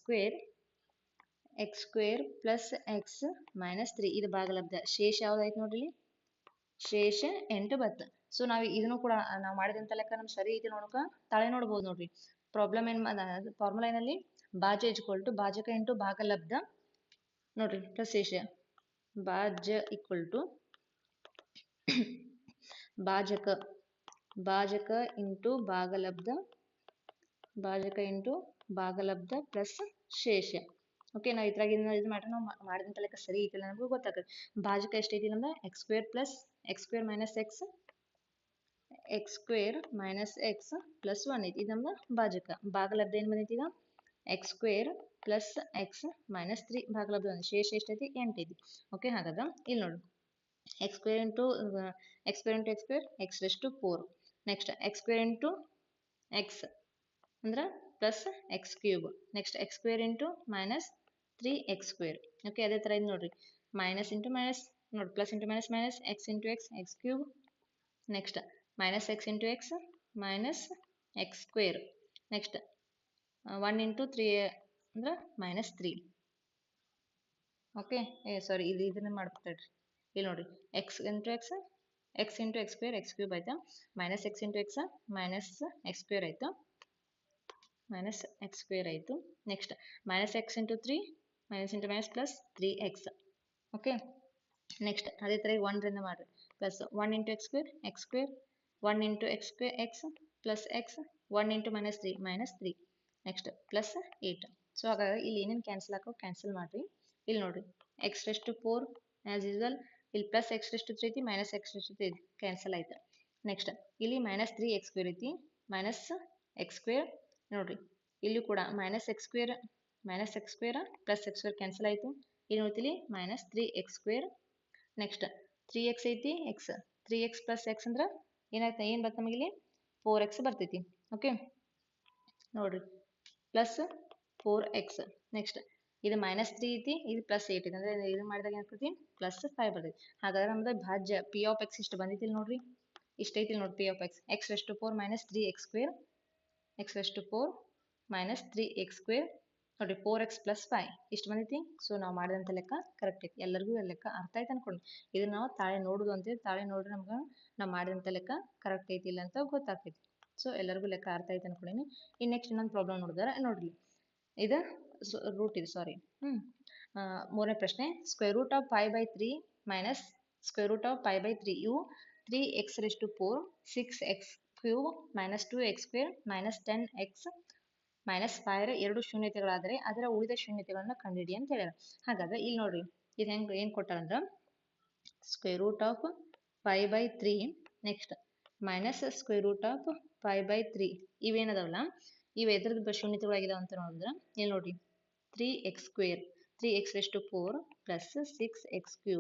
square plus X minus 3 ಇದು ಭಾಗಲಬ್ಧ. ಶೇಷ ಯಾವ್ದಾಯ್ತು ನೋಡ್ರಿ, ಶೇಷ 8 ಬತ್ತು. ಸೊ ನಾವು ಇದನ್ನು ಕೂಡ ನಾವು ಮಾಡಿದಂತ ಲೆಕ್ಕ ನಮ್ಗೆ ಸರಿ ಐತಿ ನೋಡಕ ತಾಳೆ ನೋಡ್ಬೋದು ನೋಡ್ರಿ. ಪ್ರಾಬ್ಲಮ್ ಏನು ಫಾರ್ಮುಲಾ ಏನಲ್ಲಿ, ಭಾಜ್ಯ ಇಕ್ವಲ್ ಟು ಭಾಜಕ ಇಂಟು ಭಾಗಲಬ್ಧ ನೋಡ್ರಿ ಪ್ಲಸ್ ಶೇಷ. ಭಾಜ್ಯ ಇಕ್ವಲ್ ಟು ಭಾಜಕ ಇಂಟು ಭಾಗಲಬ್ಧ ಪ್ಲಸ್ ಶೇಷ. ಓಕೆ, ನಾವು ಇದ್ರಾಗಿಂದ ಇದು ಮಾಡ್ರೆ ನಾವು ಮಾಡಿದಂತ ಲೆಕ್ಕ ಸರಿ ಐತಿಲ್ಲ ನಮಗೂ ಗೊತ್ತಾಗ್ತದೆ. ಭಾಜಕ ಎಷ್ಟೈತಿ ನಮ್ದು, X square plus X square minus X minus X plus 1 ಐತಿ, ಇದು ನಮ್ದು ಭಾಜಕ. ಭಾಗಲಬ್ಧ ಏನು ಬಂದೈತಿ ಈಗ, X square plus X minus 3 ಭಾಗಲಬ್ಧ ಒಂದು ಶೇಷ ಎಷ್ಟೈತಿ 8 ಐತಿ. ಓಕೆ, ಹಾಗಾದ್ರೆ ಇಲ್ಲಿ ನೋಡಿ X square into X square X rest 4. Next X square into X ಅಂದ್ರೆ plus X cube. Next X square into minus 3x square. Okay, ಅದೇ ಥರ ಇದು ನೋಡ್ರಿ ಮೈನಸ್ ಇಂಟು ಮೈನಸ್ ನೋಡಿ plus into minus minus X into X cube. Next minus X into X minus X square. Next 1 into 3 ಅಂದ್ರೆ minus 3. Okay, ಸಾರಿ ಇದನ್ನ ಮಾಡ್ಕೊತಾಡ್ರಿ. ಇಲ್ಲಿ ನೋಡಿ X into X square X cube ಆಯ್ತಾ, minus X into X minus X square ಆಯ್ತು, minus X square ಆಯಿತು. Next minus X into 3 minus into minus plus 3x. Okay, next ಅದೇ ಥರ 1 ರಿಂದ ಮಾಡಿರಿ plus 1 into X square 1 into X square X plus X 1 into minus 3 minus 3. Next plus 8. So ಹಾಗಾದ್ರೆ ಇಲ್ಲಿ ಏನೇನು cancel ಹಾಕೋ cancel ಮಾಡಿರಿ. ಇಲ್ಲಿ ನೋಡಿರಿ ಎಕ್ಸ್ ರೆಸ್ಟ್ 4 ಆ್ಯಸ್ ಯೂಸ್ವಲ್, ಇಲ್ಲಿ ಪ್ಲಸ್ ಎಕ್ಸ್ ರೆಸ್ಟ್ 3 ಐತಿ, ಮೈನಸ್ ಎಕ್ಸ್ ರೆಸ್ಟ್ 3 ಐತಿ, ಕ್ಯಾನ್ಸಲ್ ಆಯ್ತು. ನೆಕ್ಸ್ಟ್ ಇಲ್ಲಿ ಮೈನಸ್ 3x ಸ್ಕ್ವೇರ್ ಐತಿ, ಮೈನಸ್ ಎಕ್ಸ್ ಸ್ಕ್ವೇರ್ ನೋಡ್ರಿ, ಇಲ್ಲಿ ಕೂಡ minus X square plus X square cancel ಆಯಿತು. ಇಲ್ಲಿ ನೋಡ್ತೀವಿ minus 3x square. Next 3x ಐತಿ, ಎಕ್ಸ್ 3x ಪ್ಲಸ್ ಎಕ್ಸ್ ಅಂದ್ರೆ ಏನಾಯ್ತು, ಏನು ಬರ್ತದೆ ನಮಗೆ ಇಲ್ಲಿ 4x ಬರ್ತೈತಿ. ಓಕೆ ನೋಡ್ರಿ ಪ್ಲಸ್ 4x. ನೆಕ್ಸ್ಟ್ ಇದು ಮೈನಸ್ 3 ಐತಿ, ಇದು ಪ್ಲಸ್ 8 ಐತಿ, ಅಂದರೆ ಇದು ಮಾಡಿದಾಗ ಏನಾಗ್ತೈತಿ ಪ್ಲಸ್ 5 ಬರ್ತೈತಿ. ಹಾಗಾದ್ರೆ ನಮ್ದು ಭಾಜ್ಯ ಪಿ ಆಫ್ ಎಕ್ಸ್ ಇಷ್ಟು ಬಂದೈತಿ ನೋಡ್ರಿ, ಇಷ್ಟೈತಿ ನೋಡಿ P of X. X rest 4 minus 3x square X rest 4 minus 3x square ನೋಡಿ 4x ಪ್ಲಸ್ 5 ಇಷ್ಟು ಬಂದೈತಿ. ಸೊ ನಾವು ಮಾಡಿದಂಥ ಲೆಕ್ಕ ಕರೆಕ್ಟ್ ಐತಿ, ಎಲ್ಲರಿಗೂ ಲೆಕ್ಕ ಅರ್ಥ ಆಯ್ತು ಅನ್ಕೊಂಡು ಇದನ್ನ ನಾವು ತಾಳೆ ನೋಡುದು ಅಂತೇಳಿ ತಾಳೆ ನೋಡ್ರಿ ನಮ್ಗೆ ನಾವು ಮಾಡಿದಂಥ ಲೆಕ್ಕ ಕರೆಕ್ಟ್ ಐತಿ ಇಲ್ಲ ಅಂತ ಗೊತ್ತಾಗ್ತೈತಿ. ಸೊ ಎಲ್ಲರಿಗೂ ಲೆಕ್ಕ ಅರ್ಥ ಆಯ್ತು ಅನ್ಕೊಂಡಿನಿ. ಇನ್ನು ನೆಕ್ಸ್ಟ್ ಇನ್ನೊಂದು ಪ್ರಾಬ್ಲಮ್ ನೋಡಿದ್ರೆ ನೋಡ್ರಿ, ಇದು ರೂಟ್ ಇದು ಸಾರಿ ಮೂರನೇ ಪ್ರಶ್ನೆ. Square root of 5/3 minus square root of 5/3 ಇವು 3x rest 4 6x cube minus 2x square minus 10x minus 5 ಎರಡು ಶೂನ್ಯತೆಗಳಾದರೆ ಅದರ ಉಳಿದ ಶೂನ್ಯತೆಗಳನ್ನ ಕಂಡುಹಿಡಿ ಅಂತ ಹೇಳ್ಯಾರ. ಹಾಗಾದ್ರೆ ಇಲ್ಲಿ ನೋಡ್ರಿ ಇದು ಹೆಂಗೆ ಏನು ಕೊಟ್ಟಾರಂದ್ರೆ square root of 5/3 next minus square root of 5/3 ಇವೇನದಾವಲ್ಲ ಇವು ಎದ್ರದ್ದು ಶೂನ್ಯತೆಗಳಾಗಿದಾವೆ ಅಂತ ನೋಡಿದ್ರೆ ಇಲ್ಲಿ ನೋಡ್ರಿ 3x² 3x⁴ plus 6x³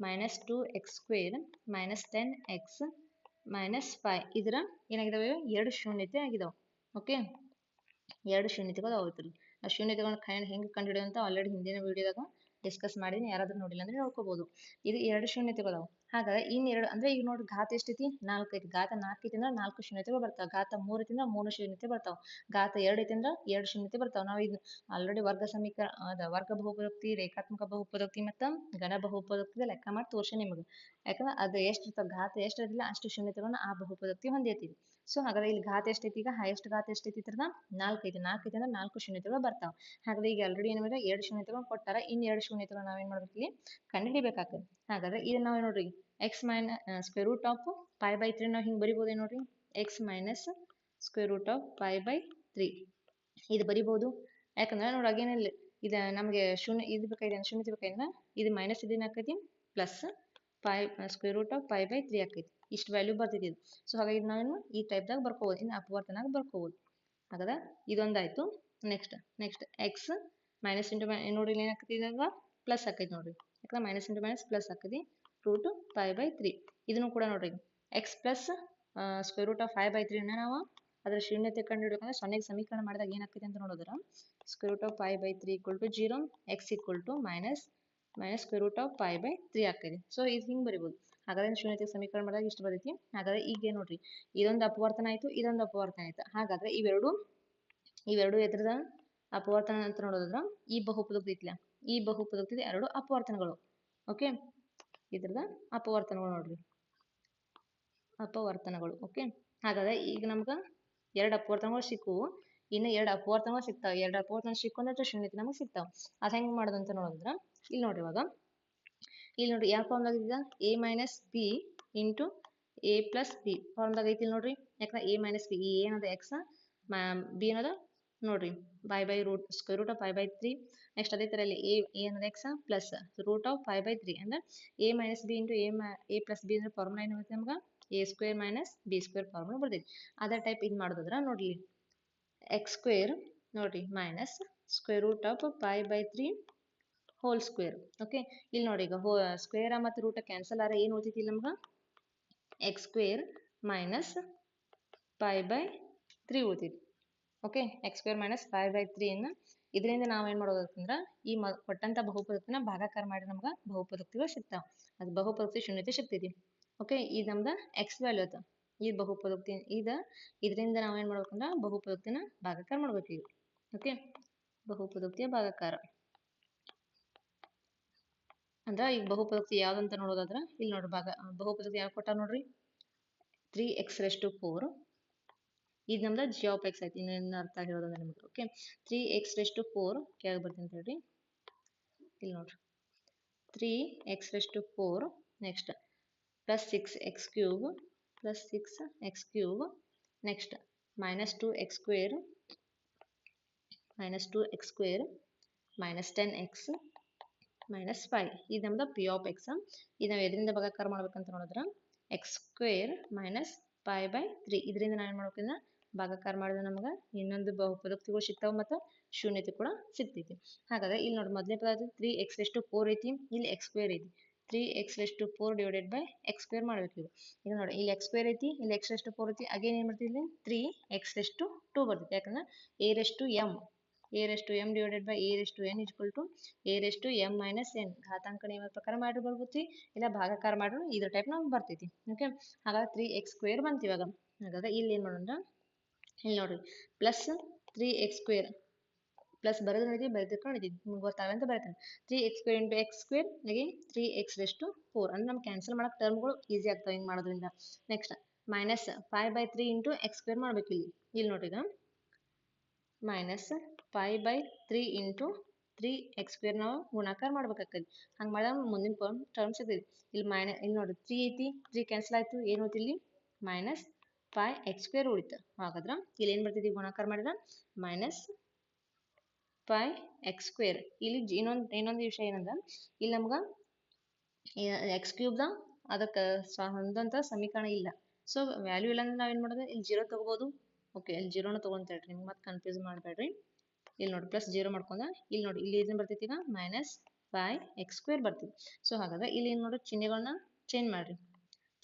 minus 2x² minus 10x minus 5 ಇದರ ಏನಾಗಿದಾವೆ ಎರಡು ಶೂನ್ಯತೆ ಆಗಿದಾವೆ. ಓಕೆ, ಎರಡು ಶೂನ್ಯತೆಗಳು ಅವು. ಆ ಶೂನ್ಯತೆಗಳನ್ನ ಹೆಂಗೆ ಕಂಡುಹಿಡಿಯೋದು ಅಂತ ಆಲ್ರೆಡಿ ಹಿಂದಿನ ವಿಡಿಯೋದಾಗ ಡಿಸ್ಕಸ್ ಮಾಡಿದ್ದೀನಿ. ಯಾರಾದ್ರೂ ನೋಡಿಲ್ಲ ಅಂದ್ರೆ ನೋಡ್ಕೋಬಹುದು. ಇದು ಎರಡು ಶೂನ್ಯತೆಗಳು. ಹಾಗಾದ್ರೆ ಇನ್ನೆರಡು ಅಂದ್ರೆ ಈಗ ನೋಡಿ ಘಾತ ಎಷ್ಟೈತಿ 4 ಐತಿ. ಘಾತ 4 ಐತಿ ಅಂದ್ರೆ 4 ಶೂನ್ಯತೆಗಳು ಬರ್ತಾವೆ. ಘಾತ 3 ಐತಿ ಅಂದ್ರೆ 3 ಶೂನ್ಯತೆ ಬರ್ತಾವೆ. ಘಾತ 2 ಐತಿ ಅಂದ್ರೆ 2 ಶೂನ್ಯತೆ ಬರ್ತಾವೆ. ನಾವು ಇದು ಆಲ್ರೆಡಿ ವರ್ಗ ಸಮೀಕರಣ ವರ್ಗ ಬಹುಪದೋಕ್ತಿ, ರೇಖಾತ್ಮಕ ಬಹುಪದೋಕ್ತಿ ಮತ್ತು ಘನ ಬಹುಪದೋಕ್ತಿ ಲೆಕ್ಕ ಮಾಡಿ ತೋರಿಸಿ ನಿಮಗೆ. ಯಾಕಂದ್ರೆ ಅದು ಎಷ್ಟು ಇರ್ತಾವೆ ಘಾತ ಎಷ್ಟು ಇರಲಿಲ್ಲ ಅಷ್ಟು ಶೂನ್ಯತೆಗಳನ್ನ ಆ ಬಹುಪದೋಕ್ತಿ ಹೊಂದಿರ್ತೀವಿ. ಸೊ ಹಾಗಾದ್ರೆ ಇಲ್ಲಿ ಘಾತ ಎಷ್ಟೈತಿ, ಈಗ ಹೈಯೆಸ್ಟ್ ಘಾತ ಎಷ್ಟೈತಿ ಇದ್ರದ 4 ಐತಿ. 4 ಐತಿ ಅಂದ್ರೆ 4 ಶೂನ್ಯತೆಗಳು ಬರ್ತಾವೆ. ಹಾಗಾದ್ರೆ ಈಗ ಆಲ್ರೆಡಿ ಏನು ಮಾಡಿದ್ರೆ 2 ಶೂನ್ಯತೆಗಳು ಕೊಟ್ಟಾರ. ಇನ್ನು 2 ಶೂನ್ಯತೆಗಳು ನಾವೇನು ಮಾಡ್ಬೇಕು ಇಲ್ಲಿ ಕಂಡುಹಿಡಿಬೇಕಾಗ್ತದೆ. ಹಾಗಾದ್ರೆ ಇದನ್ನ ನಾವು ನೋಡ್ರಿ x ಸ್ಕ್ವೇರ್ ರೂಟ್ ಆಫ್ 5/3 ನಾವು ಹಿಂಗೆ ಬರಿಬೋದು ನೋಡ್ರಿ x minus square root of 5/3 ಇದು ಬರಿಬೋದು. ಯಾಕಂದ್ರೆ ನೋಡಿ ಅಗೇನಿಲ್ಲ ಇದು ನಮಗೆ ಇದು ಬೇಕಾಗಿದೆ ಶೂನ್ಯತೆ ಬೇಕಾಗಿದ್ರೆ ಇದು ಮೈನಸ್ ಇದನ್ನ ಹಾಕೈತಿ ಪ್ಲಸ್ 5 ಸ್ಕ್ವೇರ್ ರೂಟ್ ಆಫ್ 5/3 ಆಕೈತಿ. ಇಷ್ಟು ವ್ಯಾಲ್ಯೂ ಬರ್ತಿದ್ದು. ಸೊ ಹಾಗಾಗಿ ನಾವು ಈ ಟೈಪ್ದಾಗ ಬರ್ಕೋಬೋದು. ಇನ್ನು ಅಪವರ್ತನಾಗ ಬರ್ಕೋಬೋದು. ಹಾಗಾದ್ರೆ ಇದೊಂದಾಯ್ತು. ನೆಕ್ಸ್ಟ್ ಎಕ್ಸ್ ಮೈನಸ್ ಇಂಟು ನೋಡ್ರಿ ಏನಾಗ್ತೈತಿ ಇದಾಗ ಪ್ಲಸ್ ಆಕೈತಿ ನೋಡ್ರಿ. ಯಾಕಂದ್ರೆ ಮೈನಸ್ ಇಂಟು ಮೈನಸ್ ಪ್ಲಸ್ ಆಕೈತಿ ರೂಟ್ 5/3. ಇದನ್ನು ಕೂಡ ನೋಡ್ರಿ x plus square root of 5/3 ನಾವು ಅದರ ಶೂನ್ಯತೆ ಕಂಡುಹಿಡಬೇಕಂದ್ರೆ ಸೊನ್ನೆಗೆ ಸಮೀಕರಣ ಮಾಡಿದಾಗ ಏನಾಗ್ತೈತಿ ಅಂತ ನೋಡಿದ್ರೆ square root of 5/3 = 0, x minus square root of 5/3 ಆಗ್ತೈತಿ. ಸೊ ಇದು ಹಿಂಗೆ ಬರಿಬೋದು. ಹಾಗಾದ್ರೆ ಶೂನ್ಯತೆ ಸಮೀಕರಣ ಮಾಡಿದಾಗ ಇಷ್ಟು ಬರ್ತೈತಿ. ಹಾಗಾದ್ರೆ ಈಗ ನೋಡ್ರಿ ಇದೊಂದು ಅಪವರ್ತನ ಆಯ್ತು, ಇದೊಂದು ಅಪವರ್ತನ ಆಯ್ತು. ಹಾಗಾದ್ರೆ ಇವೆರಡು ಎದ್ರದ ಅಪವರ್ತನ ಅಂತ ನೋಡೋದ್ರ ಈ ಬಹುಪದೋಕ್ತಿ ಐತಿಲ್ಲ, ಈ ಬಹುಪದೋಕ್ತಿದ ಎರಡು ಅಪವರ್ತನಗಳು. ಓಕೆ, ಇದ್ರದ ಅಪವರ್ತನಗಳು ನೋಡ್ರಿ ಅಪವರ್ತನಗಳು. ಓಕೆ, ಹಾಗಾದ್ರೆ ಈಗ ನಮ್ಗೆ ಎರಡು ಅಪವರ್ತನಗಳು ಸಿಕ್ಕುವು. ಇನ್ನು ಎರಡು ಅಪವರ್ತನಗಳು ಸಿಗ್ತಾವೆ. ಎರಡು ಅಪವರ್ತನ ಸಿಕ್ಕೊಂಡ್ರೆ ಶೂನ್ಯತೆ ನಮಗೆ ಸಿಗ್ತಾವೆ. ಅದು ಹೆಂಗೆ ಮಾಡೋದು ಅಂತ ನೋಡಿದ್ರ ಇಲ್ಲಿ ನೋಡ್ರಿ ಇವಾಗ ಇಲ್ಲಿ ನೋಡ್ರಿ ಯಾವ ಫಾರ್ಮ್ದಾಗ ಈಗ a minus B into a plus B ಫಾರ್ಮ್ದಾಗ ಐತಿ ನೋಡ್ರಿ. ಯಾಕಂದ್ರೆ a ಮೈನಸ್ ಬಿ ಏನದ ಎಕ್ಸ್ ಬಿ ಏನದ ನೋಡ್ರಿ by root square root of 5/3. Next ಅದೇ ಥರ ಇಲ್ಲಿ a ಏನದ ಎಕ್ಸ್ ಪ್ಲಸ್ ರೂಟ್ ಆಫ್ 5/3 ಅಂದ್ರೆ a minus B into a plus B ಅಂದ್ರೆ ಫಾರ್ಮುಲಾ ಏನು ಬರುತ್ತೆ ನಮ್ಗೆ a² ಮೈನಸ್ b² ಫಾರ್ಮುಲಾ ಬರ್ತೈತಿ. ಅದೇ ಟೈಪ್ ಇದು ಮಾಡೋದ್ರ ನೋಡ್ರಿ x² ನೋಡ್ರಿ minus square root of 5/3 whole square. Okay, ಇಲ್ಲಿ ನೋಡಿ ಈಗ ಸ್ಕ್ವೇರ್ ಮತ್ತು ರೂಟ್ ಕ್ಯಾನ್ಸಲ್ ಆದ್ರೆ ಏನು ಉಳಿತೈತಿ ನಮ್ಗೆ x² minus 5/3 ಉಳಿತೈತಿ. Okay, x² minus 5/3 ಅನ್ನ ಇದರಿಂದ ನಾವು ಏನು ಮಾಡೋದಂದ್ರೆ ಈ ಕೊಟ್ಟಂತ ಬಹುಪದೋಕ್ತಿನ ಭಾಗಾಕಾರ ಮಾಡಿ ನಮ್ಗೆ ಬಹುಪದೋಕ್ತಿಗಳು ಸಿಗ್ತಾವೆ. ಅದು ಬಹುಪದೋಕ್ತಿ ಶೂನ್ಯತೆ ಸಿಗ್ತೈತಿ. ಓಕೆ, ಇದು ನಮ್ದು ಎಕ್ಸ್ ವ್ಯಾಲ್ಯೂ ಆಯ್ತು. ಈ ಬಹುಪದೋಕ್ತಿ ಇದರಿಂದ ನಾವು ಏನು ಮಾಡ್ಬೇಕಂದ್ರೆ ಬಹುಪದೋಕ್ತಿನ ಭಾಗಾಕಾರ ಮಾಡ್ಬೇಕು ಈಗ. ಓಕೆ, ಬಹುಪದೋಕ್ತಿಯ ಭಾಗಾಕಾರ ಅಂದ್ರೆ ಈಗ ಬಹುಪದೋಕ್ತಿ ಯಾವ್ದಂತ ನೋಡೋದಾದ್ರೆ ಇಲ್ಲಿ ನೋಡ್ರಿ ಬಹುಪದೋಕ್ತಿ ಯಾವ ಕೊಟ್ಟ ನೋಡ್ರಿ 3x⁴. ಇದು ನಮ್ದು g ಆಫ್ x ಆಯ್ತು. ಇನ್ನೇನು ಅರ್ಥ ಆಗಿರೋದಂದ್ರೆ ನಿಮ್ಗೆ. ಓಕೆ, 3x⁴ ಕೆಳಗೆ ಬರ್ತೀನಿ ಅಂತ ಹೇಳ್ರಿ. ಇಲ್ಲಿ ನೋಡ್ರಿ 3x⁴ next plus 6x³ plus 6x³ next minus 2x² minus 10x minus 5. ಇದು ನಮ್ದು ಪಿ ಆಫ್ ಎಕ್ಸ್. ಇದು ನಾವು ಎದರಿಂದ ಭಾಗಾಕಾರ ಮಾಡ್ಬೇಕಂತ ನೋಡಿದ್ರೆ x² ಮೈನಸ್ 5/3 ಇದರಿಂದ ನಾವು ಏನು ಮಾಡ್ಬೇಕಂದ್ರೆ ಭಾಗಾಕಾರ ಮಾಡಿದ್ರೆ ನಮ್ಗೆ ಇನ್ನೊಂದು ಬಹುಪದೋಕ್ತಿಗಳು ಸಿಗ್ತಾವೆ ಮತ್ತು ಶೂನ್ಯತೆ ಕೂಡ ಸಿಗ್ತೈತಿ. ಹಾಗಾದ್ರೆ ಇಲ್ಲಿ ನೋಡಿ ಮೊದಲನೇ ಪದ 3x⁴ ಐತಿ, ಇಲ್ಲಿ x² ಐತಿ. 3x⁴ ಡಿವೈಡೆಡ್ ಬೈ x² ಮಾಡ್ಬೇಕು ಈಗ. ಈಗ ನೋಡಿ ಇಲ್ಲಿ x² ಐತಿ, ಇಲ್ಲಿ x⁴ ಐತಿ. ಅಗೇನ್ ಏನು ಮಾಡ್ತೀವಿ ಇಲ್ಲಿ 3x⁴ ಬರ್ತೈತಿ. ಯಾಕಂದ್ರೆ a⁻m divided by a⁻n = a⁻m minus n ಘಾತಾಂಕ ನಿಯಮದ ಪ್ರಕಾರ ಮಾಡಿ ಬರ್ಬೋದು, ಇಲ್ಲ ಭಾಗಾಕಾರ ಮಾಡ್ರು ಇದ್ರ ಟೈಪ್ ನಮ್ಗೆ ಬರ್ತೈತಿ. ಓಕೆ, ಹಾಗಾದ್ರೆ 3x² ಬಂತು ಇವಾಗ. ಹಾಗಾದ್ರೆ ಇಲ್ಲಿ ಏನು ಮಾಡೋಣ ಇಲ್ಲಿ ನೋಡ್ರಿ ಪ್ಲಸ್ 3x² ಪ್ಲಸ್ ಬರೋದು ನೋಡಿದ್ವಿ ಬರೆದಿಟ್ಕೊಂಡಿದ್ವಿ ನಿಮ್ಗೆ ಗೊತ್ತಾಗಲ್ಲ ಅಂತ ಬರೀತಾನೆ 3x² into x² again 3x⁴ ಅಂದ್ರೆ ನಮ್ಗೆ ಕ್ಯಾನ್ಸಲ್ ಮಾಡಕ್ಕೆ ಟರ್ಮ್ಗಳು ಈಸಿ ಆಗ್ತಾವೆ ಹಿಂಗೆ ಮಾಡೋದ್ರಿಂದ. ನೆಕ್ಸ್ಟ್ ಮೈನಸ್ 5/3 ಇಂಟು x² ಮಾಡ್ಬೇಕು ಇಲ್ಲಿ ನೋಡ್ರಿ ಈಗ ಮೈನಸ್ 5/3 ಇಂಟು 3x² ನಾವು ಗುಣಾಕಾರ ಮಾಡ್ಬೇಕಾಗ್ತದೆ. ಹಂಗೆ ಮಾಡಿದಾಗ ಮುಂದಿನ ಟರ್ಮ್ಸ್ ಇರ್ತೈತಿ. ಇಲ್ಲಿ ನೋಡ್ರಿ 3 ಐತಿ, 3 ಕ್ಯಾನ್ಸಲ್ ಆಯ್ತು. ಏನು ಉಳಿತು ಇಲ್ಲಿ ಮೈನಸ್ 5x² ಉಳಿತು. ಹಾಗಾದ್ರೆ ಇಲ್ಲಿ ಏನು ಬರ್ತೈತಿ ಗುಣಾಕಾರ ಮಾಡಿದ್ರೆ ಮೈನಸ್ ಪೈ ಎಕ್ಸ್ ಸ್ಕ್ವೇರ್. ಇಲ್ಲಿ ಇನ್ನೊಂದು ವಿಷಯ ಏನಂದ್ರೆ ಇಲ್ಲಿ ನಮ್ಗೆ ಎಕ್ಸ್ ಕ್ಯೂಬ್ದ ಅದಕ್ಕೆ ಹೊಂದಂಥ ಸಮೀಕರಣ ಇಲ್ಲ. ಸೊ ವ್ಯಾಲ್ಯೂ ಇಲ್ಲ ಅಂದ್ರೆ ನಾವೇನು ಮಾಡೋದು, ಇಲ್ಲಿ ಜೀರೋ ತೊಗೋಬೋದು. ಓಕೆ, ಇಲ್ಲಿ ಜೀರೋನ ತೊಗೊಂತೇಳ್ರಿ, ನಿಮ್ಗೆ ಮತ್ತೆ ಕನ್ಫ್ಯೂಸ್ ಮಾಡಬೇಡ್ರಿ. ಇಲ್ಲಿ ನೋಡಿ ಪ್ಲಸ್ ಜೀರೋ ಮಾಡ್ಕೊಂಡ ಇಲ್ಲಿ ನೋಡಿ ಇಲ್ಲಿ ಏನು ಬರ್ತೈತಿ ಈಗ ಮೈನಸ್ ಪೈ ಎಕ್ಸ್ ಸ್ಕ್ವೇರ್ ಬರ್ತೀವಿ. ಸೊ ಹಾಗಾದ್ರೆ ಇಲ್ಲಿ ಏನು ನೋಡಿ ಚಿಹ್ನೆಗಳನ್ನ ಚೇಂಜ್ ಮಾಡಿರಿ.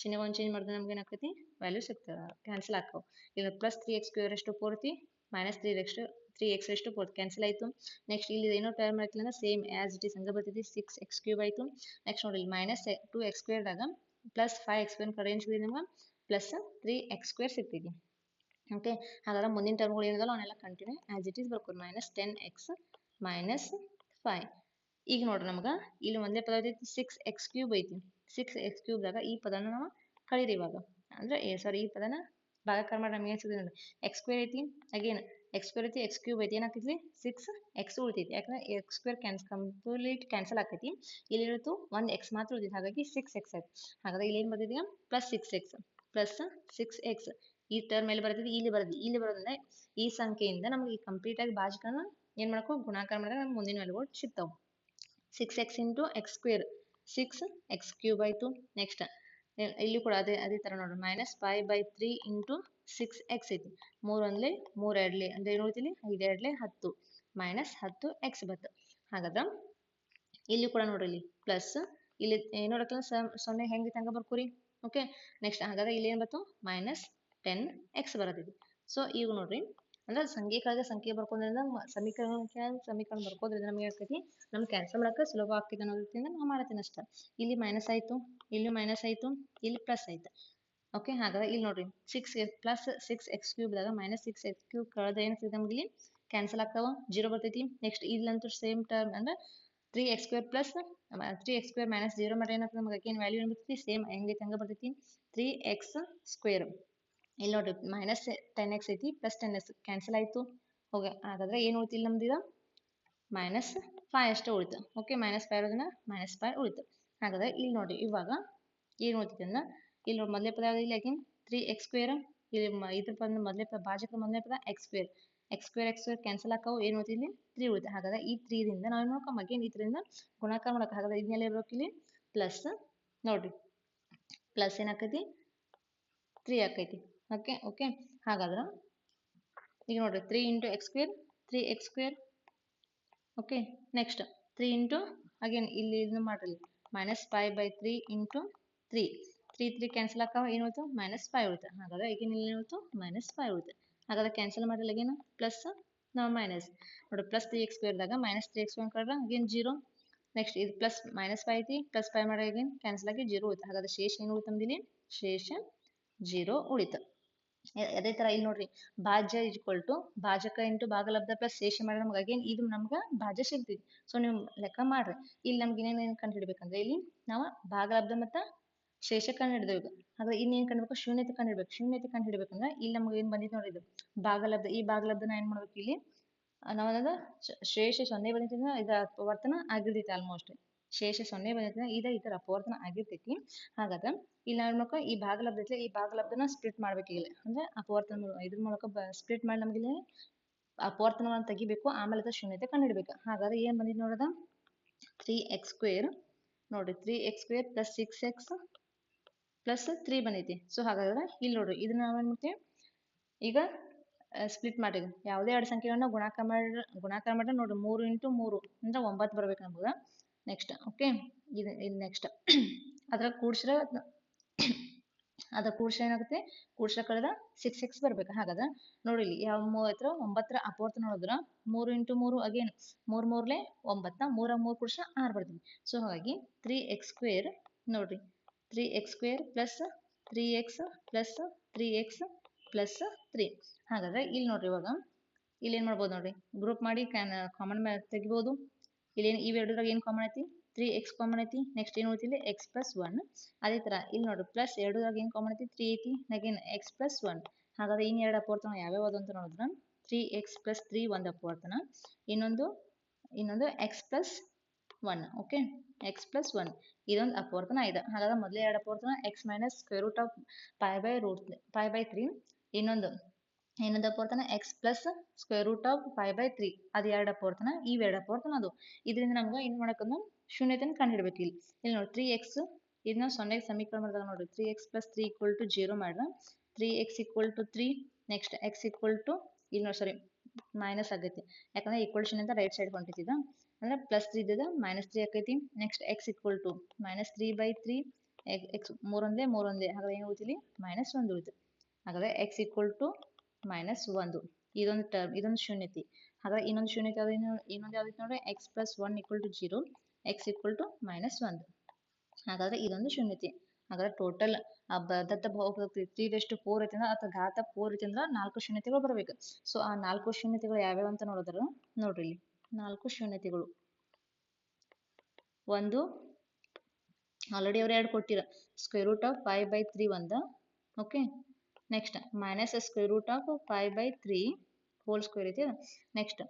ಚಿಹ್ನೆಗಳನ್ನ ಚೇಂಜ್ ಮಾಡಿದ್ರೆ ನಮ್ಗೆ ಏನಾಗ್ತೈತಿ ವ್ಯಾಲ್ಯೂ ಸಿಗ್ತದೆ, ಕ್ಯಾನ್ಸಲ್ ಆಗ್ತಾವೆ. ಇಲ್ಲಿ ಪ್ಲಸ್ 3x ಸ್ಕ್ವೇರ್ ಎಷ್ಟು ಪೂರ್ತಿ ಮೈನಸ್ 3x ಎಷ್ಟು ಪೂರ್ತಿ ಕ್ಯಾನ್ಸಲ್ ಆಯಿತು. ನೆಕ್ಸ್ಟ್ ಇಲ್ಲಿ ಏನೋ ಟರ್ಮ್ ಆಯ್ತಿಲ್ಲ ಸೇಮ್ ಆ್ಯಸ್ ಇಟ್ ಈಸ್ ಹಂಗೆ ಬರ್ತೈತಿ 6x ಕ್ಯೂಬ್ ಆಯಿತು. ನೆಕ್ಸ್ಟ್ ನೋಡಿ ಇಲ್ಲಿ ಮೈನಸ್ 2x ಸ್ಕ್ವೇರ್ದಾಗ ಪ್ಲಸ್ 5x ಸ್ಕ್ವೇರ್ ಕರೆಂಟ್ ಸಿಗಿದೆ ನಿಮ್ಗೆ ಪ್ಲಸ್ 3x ಸ್ಕ್ವೇರ್ ಸಿಗ್ತೈತಿ. ಓಕೆ, ಹಾಗಾದ್ರೆ ಮುಂದಿನ ಟರ್ಮ್ಗಳು ಏನಿದಲ್ಲ ಅವನ್ನೆಲ್ಲ ಕಂಟಿನ್ಯೂ ಆ್ಯಸ್ ಇಟ್ ಈಸ್ ಬರ್ಕೋದು ಮೈನಸ್ 10x ಮೈನಸ್ 5. ಈಗ ನೋಡ್ರಿ ನಮ್ಗೆ ಇಲ್ಲಿ ಒಂದೇ ಪದ ಐತಿ 6x ಕ್ಯೂಬ್ ಐತಿ. 6x ಕ್ಯೂಬ್ದಾಗ ಈ ಪದನ ನಾವು ಕಳೀರಿ ಇವಾಗ, ಅಂದರೆ ಸಾರಿ ಈ ಪದನ ಭಾಗಾಕಾರ ಮಾಡಿ ನಮ್ಗೆ ಏನು ಸಿಗ್ತದೆ ಎಕ್ಸ್ ಸ್ಕ್ವೇರ್ ಐತಿ. ಅಗೇನ್ ಎಕ್ಸ್ ಸ್ಕ್ವೇರ್ ಐತಿ, ಎಕ್ಸ್ ಕ್ಯೂಬ್ ಐತಿ, ಏನಾಗ್ತೈತಿ 6x ಉಳಿತೈತಿ. ಯಾಕಂದ್ರೆ ಎಕ್ಸ್ ಸ್ಕ್ವೇರ್ ಕಂಪ್ಲೀಟ್ ಕ್ಯಾನ್ಸಲ್ ಆಗ್ತೈತಿ. ಇಲ್ಲಿ ಇರುತ್ತು ಒಂದು ಎಕ್ಸ್ ಮಾತ್ರ ಉಳಿತೈತಿ, ಹಾಗಾಗಿ 6x ಆಯ್ತು. ಹಾಗಾದ್ರೆ ಇಲ್ಲಿ ಏನು ಬರ್ತೈತಿ ಪ್ಲಸ್ 6x ಈ ಟರ್ಮ್ ಮೇಲೆ ಬರ್ತೈತಿ, ಇಲ್ಲಿ ಬರೋದ್ರಿಂದ ಈ ಸಂಖ್ಯೆಯಿಂದ ನಮ್ಗೆ ಈ ಕಂಪ್ಲೀಟ್ ಆಗಿ ಭಾಜಕನ ಏನು ಮಾಡ್ಕೋ ಗುಣಾಕಾರ ಮಾಡಿದ್ರೆ ನಮ್ಗೆ ಮುಂದಿನ ವ್ಯಾಲ್ಯೂಗಳು ಸಿಗ್ತಾವೆ. 6x into X square 6x cube ಆಯಿತು. ನೆಕ್ಸ್ಟ್ ಇಲ್ಲಿ ಕೂಡ ಅದೇ ಥರ ನೋಡ್ರಿ ಮೈನಸ್ 5/3 ಇಂಟು 6x ಐತಿ. 3 ಒಂದ್ಲೆ 3 ಎರಡ್ಲೆ ಅಂದರೆ ಏನು ಉಳಿತಿಲಿ 5 ಎರಡ್ಲೆ 10 ಮೈನಸ್ 10x ಬತ್ತು. ಹಾಗಾದ್ರೆ ಇಲ್ಲಿ ಕೂಡ ನೋಡ್ರಿ ಇಲ್ಲಿ ಪ್ಲಸ್ ಇಲ್ಲಿ ಏನು ನೋಡಕ್ಕಲ್ಲ 0 ಹೆಂಗೆ ಹಂಗೆ ಬರ್ಕೋರಿ. ಓಕೆ, ನೆಕ್ಸ್ಟ್ ಹಾಗಾದ್ರೆ ಇಲ್ಲಿ ಏನು ಬಂತು ಮೈನಸ್ 10x ಬರತೈತಿ. ಸೊ ಈಗ ನೋಡ್ರಿ ಅಂದ್ರೆ ಸಂಖ್ಯೆ ಕಳೆದ ಸಂಖ್ಯೆ ಬರ್ಕೋದ್ರಿಂದ ಸಮೀಕರಣ ಬರ್ಕೋದ್ರಿಂದ ನಮ್ಗೆ ಆಗ್ತೈತಿ ನಮ್ಗೆ ಕ್ಯಾನ್ಸಲ್ ಮಾಡಕ್ಕೆ ಸುಲಭ ಆಗ್ತೈತೆ ಅನ್ನೋದ್ರಿಂದ ನಾವು ಮಾಡ್ತೀನಿ ಅಷ್ಟೇ. ಇಲ್ಲಿ ಮೈನಸ್ ಆಯಿತು, ಇಲ್ಲಿ ಮೈನಸ್ ಆಯಿತು, ಇಲ್ಲಿ ಪ್ಲಸ್ ಆಯಿತು. ಓಕೆ, ಹಾಗಾದ್ರೆ ಇಲ್ಲಿ ನೋಡ್ರಿ 6 plus 6x ಕ್ಯೂಬ್ದಾಗ minus 6x cube ಕಳೆದ ಏನಾಗ್ತೈತಿ ನಮ್ಗೆ ಇಲ್ಲಿ ಕ್ಯಾನ್ಸಲ್ ಆಗ್ತಾವ, ಜೀರೋ ಬರ್ತೈತಿ. ನೆಕ್ಸ್ಟ್ ಇಲ್ಲಂತೂ ಸೇಮ್ ಟರ್ಮ್ ಅಂದ್ರೆ 3x square plus 3x square minus 0 ಮಾಡಿ ಏನಾಗ್ತದೆ ನಮ್ಗೆ ಏನು ವ್ಯಾಲ್ಯೂ ಏನು ಬರ್ತೈತಿ ಸೇಮ್ ಹೆಂಗೈತೆ ಹಂಗೆ ಬರ್ತೈತಿ 3x ಸ್ಕ್ವೇರ್. ಇಲ್ಲಿ ನೋಡ್ರಿ ಮೈನಸ್ 10x ಐತಿ ಪ್ಲಸ್ 10x ಕ್ಯಾನ್ಸಲ್ ಆಯಿತು. ಓಕೆ, ಹಾಗಾದ್ರೆ ಏನು ಉಳಿತಿಲ್ಲ ನಮ್ದು ಈಗ ಮೈನಸ್ 5 ಅಷ್ಟೇ ಉಳಿತು. ಓಕೆ, ಮೈನಸ್ 5 ಇರೋದನ್ನ ಮೈನಸ್ 5 ಉಳಿತು. ಹಾಗಾದ್ರೆ ಇಲ್ಲಿ ನೋಡಿ ಇವಾಗ ಏನು ಉಳಿತೈತೆ ಅಂದ್ರೆ ಇಲ್ಲಿ ನೋಡಿ ಮೊದಲೇ ಪದ ಇಲ್ಲಿ ಅಗೇನ್ 3x ಸ್ಕ್ವೇರ್, ಇಲ್ಲಿ ಇದ್ರ ಪದ ಮೊದಲೇ ಪದ ಭಾಜಕ ಮೊದಲೇ ಪದ x ಸ್ಕ್ವೇರ್ ಕ್ಯಾನ್ಸಲ್ ಹಾಕವು ಏನು ಉಳಿತು ಇಲ್ಲಿ 3 ಉಳಿತು. ಹಾಗಾದ್ರೆ ಈ 3ರಿಂದ ನಾವು ಏನು ಮಾಡ್ಕೊ ಅಗೇನ್ ಈ 3ರಿಂದ ಗುಣಾಕಾರ ಮಾಡಕ್ಕೆ. ಹಾಗಾದ್ರೆ ಇದನ್ನೆಲ್ಲ ಇರ್ಬೇಕು ಇಲ್ಲಿ ಪ್ಲಸ್ ನೋಡ್ರಿ ಪ್ಲಸ್ ಏನಾಕೈತಿ 3 ಆಕೈತಿ. ಓಕೆ ಹಾಗಾದ್ರೆ ಈಗ ನೋಡ್ರಿ 3 into X square 3x square. Okay, next 3 into again ಇಲ್ಲಿ ಇದನ್ನು ಮಾಡ್ರಿ ಮೈನಸ್ 5/3 ಇಂಟು 3 ಕ್ಯಾನ್ಸಲ್ ಹಾಕವ ಏನು ಉಳಿತು ಮೈನಸ್ 5 ಉಳಿತು. ಹಾಗಾದ್ರೆ ಈಗಿನ ಇಲ್ಲಿ ಉಳಿತು ಮೈನಸ್ 5 ಉಳಿತು. ಹಾಗಾದ್ರೆ ಕ್ಯಾನ್ಸಲ್ ಮಾಡಿಲ್ಲ ಅಗೇನು ಪ್ಲಸ್ ನಾವು ಮೈನಸ್ ನೋಡಿ ಪ್ಲಸ್ 3x ಸ್ಕ್ವೇರ್ದಾಗ ಮೈನಸ್ 3x ಸ್ಕ್ವೇರ್ ಕಡ್ರೆ ಅಗೇನ್ ಜೀರೋ. ನೆಕ್ಸ್ಟ್ ಇದು ಪ್ಲಸ್ ಮೈನಸ್ 5 ಐತಿ ಪ್ಲಸ್ 5 ಮಾಡಿ ಅಗೇನ್ ಕ್ಯಾನ್ಸಲ್ ಆಗಿ ಜೀರೋ ಉಳಿತು. ಹಾಗಾದ್ರೆ ಶೇಷ ಏನು ಉಳಿತು ನಮ್ದು ಇಲ್ಲಿ ಶೇಷ 0 ಉಳಿತು. ಅದೇ ತರ ಇಲ್ಲಿ ನೋಡ್ರಿ ಭಾಜ್ಯ ಈಕ್ವಲ್ ಟು ಭಾಜಕ ಇಂಟು ಭಾಗಲಬ್ಧ ಪ್ಲಸ್ ಶೇಷ ಮಾಡಿದ್ರೆ ನಮ್ಗೆ ಅಗೇನ್ ಇದು ನಮ್ಗೆ ಭಾಜ್ಯ ಸಿಗ್ತೈತಿ. ಸೊ ನೀವು ಲೆಕ್ಕ ಮಾಡ್ರಿ ಇಲ್ಲಿ ನಮ್ಗೆ ಇನ್ನೇನು ಕಂಡು ಹಿಡ್ಬೇಕಂದ್ರೆ ಇಲ್ಲಿ ನಾವು ಭಾಗಲಬ್ಧ ಮತ್ತು ಶೇಷ ಕಂಡು ಹಿಡಿದೇವೆ. ಹಾಗಾದ್ರೆ ಇನ್ನೇನು ಕಂಡು ಶೂನ್ಯತೆ ಕಂಡು ಹಿಡ್ಬೇಕು. ಶೂನ್ಯತೆ ಕಂಡು ಹಿಡ್ಬೇಕಂದ್ರೆ ಇಲ್ಲಿ ನಮ್ಗೆ ಏನು ಬಂದಿತ್ತು ನೋಡಿ ಇದು ಭಾಗಲಬ್ಧ. ಈ ಭಾಗಲಬ್ಧನ ಏನು ಮಾಡ್ಬೇಕು ಇಲ್ಲಿ ನಾವು ಅದನ್ನ ಶೇಷ 0 ಬಂದಿದ್ದರಿಂದ ಇದರ ಅಪವರ್ತನ ಆಗಿರ್ತೈತಿ. ಆಲ್ಮೋಸ್ಟ್ ಶೇಷ 0 ಬಂದಿದ್ದರಿಂದ ಇದರ ಅಪವರ್ತನ ಆಗಿರ್ತೈತಿ. ಹಾಗಾದ್ರೆ ಇಲ್ಲಿ ನಾವು ಮಾಡ್ಬೇಕು ಈ ಭಾಗಲಬ್ಧ ಐತಿ ಈ ಭಾಗಲಬ್ಧನ ಸ್ಪ್ಲಿಟ್ ಮಾಡ್ಬೇಕು. ಇಲ್ಲಿ ಅಂದ್ರೆ ಅಪವರ್ತನ ಇದ್ರ ಮೂಲಕ ಸ್ಪ್ಲಿಟ್ ಮಾಡಿ ನಮ್ಗೆ ಇಲ್ಲಿ ಅಪವರ್ತನವನ್ನು ತೆಗಿಬೇಕು. ಆಮೇಲೆ ಅದ ಶೂನ್ಯತೆ ಕಂಡು ಹಿಡ್ಬೇಕು. ಹಾಗಾದ್ರೆ ಏನು ಬಂದಿದ್ದು ನೋಡೋದ 3x ಸ್ಕ್ವೇರ್ ನೋಡ್ರಿ 3x square plus 6x plus 3 ಬಂದೈತಿ. ಸೊ ಹಾಗಾದ್ರೆ ಇಲ್ಲಿ ನೋಡ್ರಿ ಇದನ್ನ ನಾವೇನು ಮಾಡ್ತೀವಿ ಈಗ ಸ್ಪ್ಲಿಟ್ ಮಾಡಿ ಯಾವುದೇ ಎರಡು ಸಂಖ್ಯೆಗಳನ್ನ ಗುಣಾಕಾರ ಮಾಡಿದ್ರೆ ನೋಡ್ರಿ 3 ಇಂಟು 3 ಅಂದ್ರೆ 9 ಬರ್ಬೇಕು ನಮ್ಗೆ. ನೆಕ್ಸ್ಟ್ ಓಕೆ ಇದು ನೆಕ್ಸ್ಟ್ ಅದ್ರಾಗ ಕೂಡ್ಸ್ರೆ ಏನಾಗುತ್ತೆ ಕೂಡ್ಸ್ರ ಕಳೆದ 6x ಬರ್ಬೇಕು. ಹಾಗಾದ್ರೆ ನೋಡಿ ಇಲ್ಲಿ ಯಾವ 9ರ ಅಪವರ್ತನ ನೋಡಿದ್ರ 3 ಇಂಟು 3 ಅಗೇನ್ 3 3ಲೆ 9 3 3 ಕೂಡ್ಸ್ರ 6 ಬರ್ತೀವಿ. ಸೊ ಹಾಗಾಗಿ 3x ಸ್ಕ್ವೇರ್ ನೋಡ್ರಿ 3x square plus 3x plus 3x plus 3. ಹಾಗಾದ್ರೆ ಇಲ್ಲಿ ನೋಡ್ರಿ ಇವಾಗ ಇಲ್ಲಿ ಏನು ಮಾಡ್ಬೋದು ನೋಡ್ರಿ ಗ್ರೂಪ್ ಮಾಡಿ ಕಾಮನ್ ತೆಗಿಬೋದು. ಇಲ್ಲಿ ಇವೆರಡರಾಗ ಏನು ಕಾಮನ್ ಐತಿ 3x ಕಾಮನ್ ಐತಿ. ನೆಕ್ಸ್ಟ್ ಏನು ಉಳಿತಿಲ್ಲ x ಪ್ಲಸ್ 1. ಅದೇ ಥರ ಇಲ್ಲಿ ನೋಡ್ರಿ ಪ್ಲಸ್ ಎರಡರಾಗ ಏನು ಕಾಮನ್ ಐತಿ 3 ಐತಿ ಅಗೇನ್ x ಪ್ಲಸ್ 1. ಹಾಗಾದ್ರೆ ಇನ್ನೆರಡು ಅಪವರ್ತನ ಯಾವ್ಯಾವ ಅಂತ ನೋಡಿದ್ರೆ 3x ಪ್ಲಸ್ 3 ಒಂದು ಅಪವರ್ತನ, ಇನ್ನೊಂದು x plus 1. Okay x plus 1 ಇದೊಂದು ಅಪವರ್ತನ ಇದೆ. ಹಾಗಾದ್ರೆ ಮೊದಲೇ ಎರಡು ಅಪವರ್ತನ x minus square root of pi by 3, ಇನ್ನೊಂದು ಏನದಪ್ಪ ಬರ್ತಾನೆ x plus square root of 5/3 ಅದು ಎರಡಪ್ಪ ಬರ್ತಾನೆ ಇವು ಎರಡಪ್ಪ ಬರ್ತಾನೆ ಅದು ಇದರಿಂದ ನಮ್ಗೆ ಏನು ಮಾಡಕ್ಕಂದ್ರೆ ಶೂನ್ಯತೆಯನ್ನು ಕಂಡುಹಿಡ್ಬೇಕು ಇಲ್ಲಿ ನೋಡಿ 3x ಇದನ್ನ 0 ಸಮೀಕರಣ ಮಾಡಿದಾಗ ನೋಡ್ರಿ 3x plus 3 equal to 0 ಮಾಡ್ರೆ 3x equal to 3 next x equal to ಇಲ್ಲಿ ನೋಡಿ ಸಾರಿ ಮೈನಸ್ ಆಗೈತಿ ಯಾಕಂದ್ರೆ ಈಕ್ವಲ್ಷನ್ ಅಂತ ರೈಟ್ ಸೈಡ್ ಹೊಂಟಿದ್ದ ಅಂದ್ರೆ ಪ್ಲಸ್ 3 ಇದ್ದದ -3 ಆಕೈತಿ next x equal to -3/3 x 3 ಒಂದೇ ಹಾಗಾದ್ರೆ ಏನು ಉಳಿತಿಲಿ -1 ಉಳಿತು ಹಾಗಾದ್ರೆ x equal to -1 ಇದೊಂದು ಟರ್ಮ್ ಇದೊಂದು ಶೂನ್ಯತೆ ಹಾಗಾದ್ರೆ ಇನ್ನೊಂದು ಶೂನ್ಯತೆ ಇನ್ನೊಂದು ಯಾವ್ದು ನೋಡಿ x plus 1 equal to 0 x equal to -1 ಹಾಗಾದ್ರೆ ಇದೊಂದು ಶೂನ್ಯತೆ ಹಾಗಾದ್ರೆ ಟೋಟಲ್ ದತ್ತ ಬಹುಪದೋಕ್ತಿ 3/4 ಐತಿ ಅಂದ್ರೆ ಅಥವಾ ಘಾತ 4 ಐತಿ ಅಂದ್ರೆ 4 ಶೂನ್ಯತೆಗಳು ಬರಬೇಕು ಸೊ ಆ 4 ಶೂನ್ಯತೆಗಳು ಯಾವ್ಯಾವ ಅಂತ ನೋಡಿದ್ರೆ ನೋಡ್ರಿ ಇಲ್ಲಿ 4 ಶೂನ್ಯತೆಗಳು ಒಂದು ಆಲ್ರೆಡಿ ಅವ್ರು ಎರಡು ಕೊಟ್ಟಿರ ಸ್ಕ್ವೇರ್ ರೂಟ್ ಆಫ್ 5/3 ಒಂದು okay next minus square root of 5/3 whole square ಐತಿ ನೆಕ್ಸ್ಟ್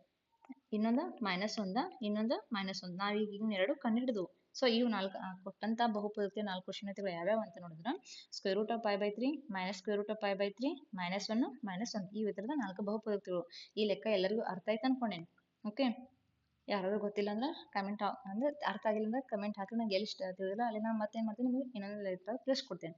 ಇನ್ನೊಂದು -1 ಇನ್ನೊಂದು -1 ನಾವೀಗ ಎರಡು ಕಂಡುಹಿಡಿದು ಸೊ ಇವು ನಾಲ್ಕು ಕೊಟ್ಟಂತ ಬಹುಪದೋಕ್ತಿಯ 4 ಶೂನ್ಯತೆಗಳು ಯಾವ್ಯಾವ ಅಂತ ನೋಡಿದ್ರೆ square root of 5/3 minus square root of 5/3 -1 ಈ ವಿಧದ 4 ಬಹುಪದೋಕ್ತಿಗಳು ಈ ಲೆಕ್ಕ ಎಲ್ಲರಿಗೂ ಅರ್ಥ ಆಯ್ತು ಅನ್ಕೊಂಡೇನೆ ಓಕೆ ಯಾರಾದ್ರೂ ಗೊತ್ತಿಲ್ಲ ಅಂದ್ರೆ ಕಮೆಂಟ್ ಅಂದ್ರೆ ಅರ್ಥ ಆಗಿಲ್ಲ ಅಂದ್ರೆ ಕಮೆಂಟ್ ಹಾಕಿ ನಂಗೆ ಎಲ್ಲಿ ಇಷ್ಟ ತಿಳಿದಿಲ್ಲ ಅಲ್ಲಿ ನಾನು ಮತ್ತೆ ಏನು ಮಾಡ್ತೀನಿ ನಿಮಗೆ ಇನ್ನೊಂದು ತಿಳಿಸ್ಕೊಡ್ತೇನೆ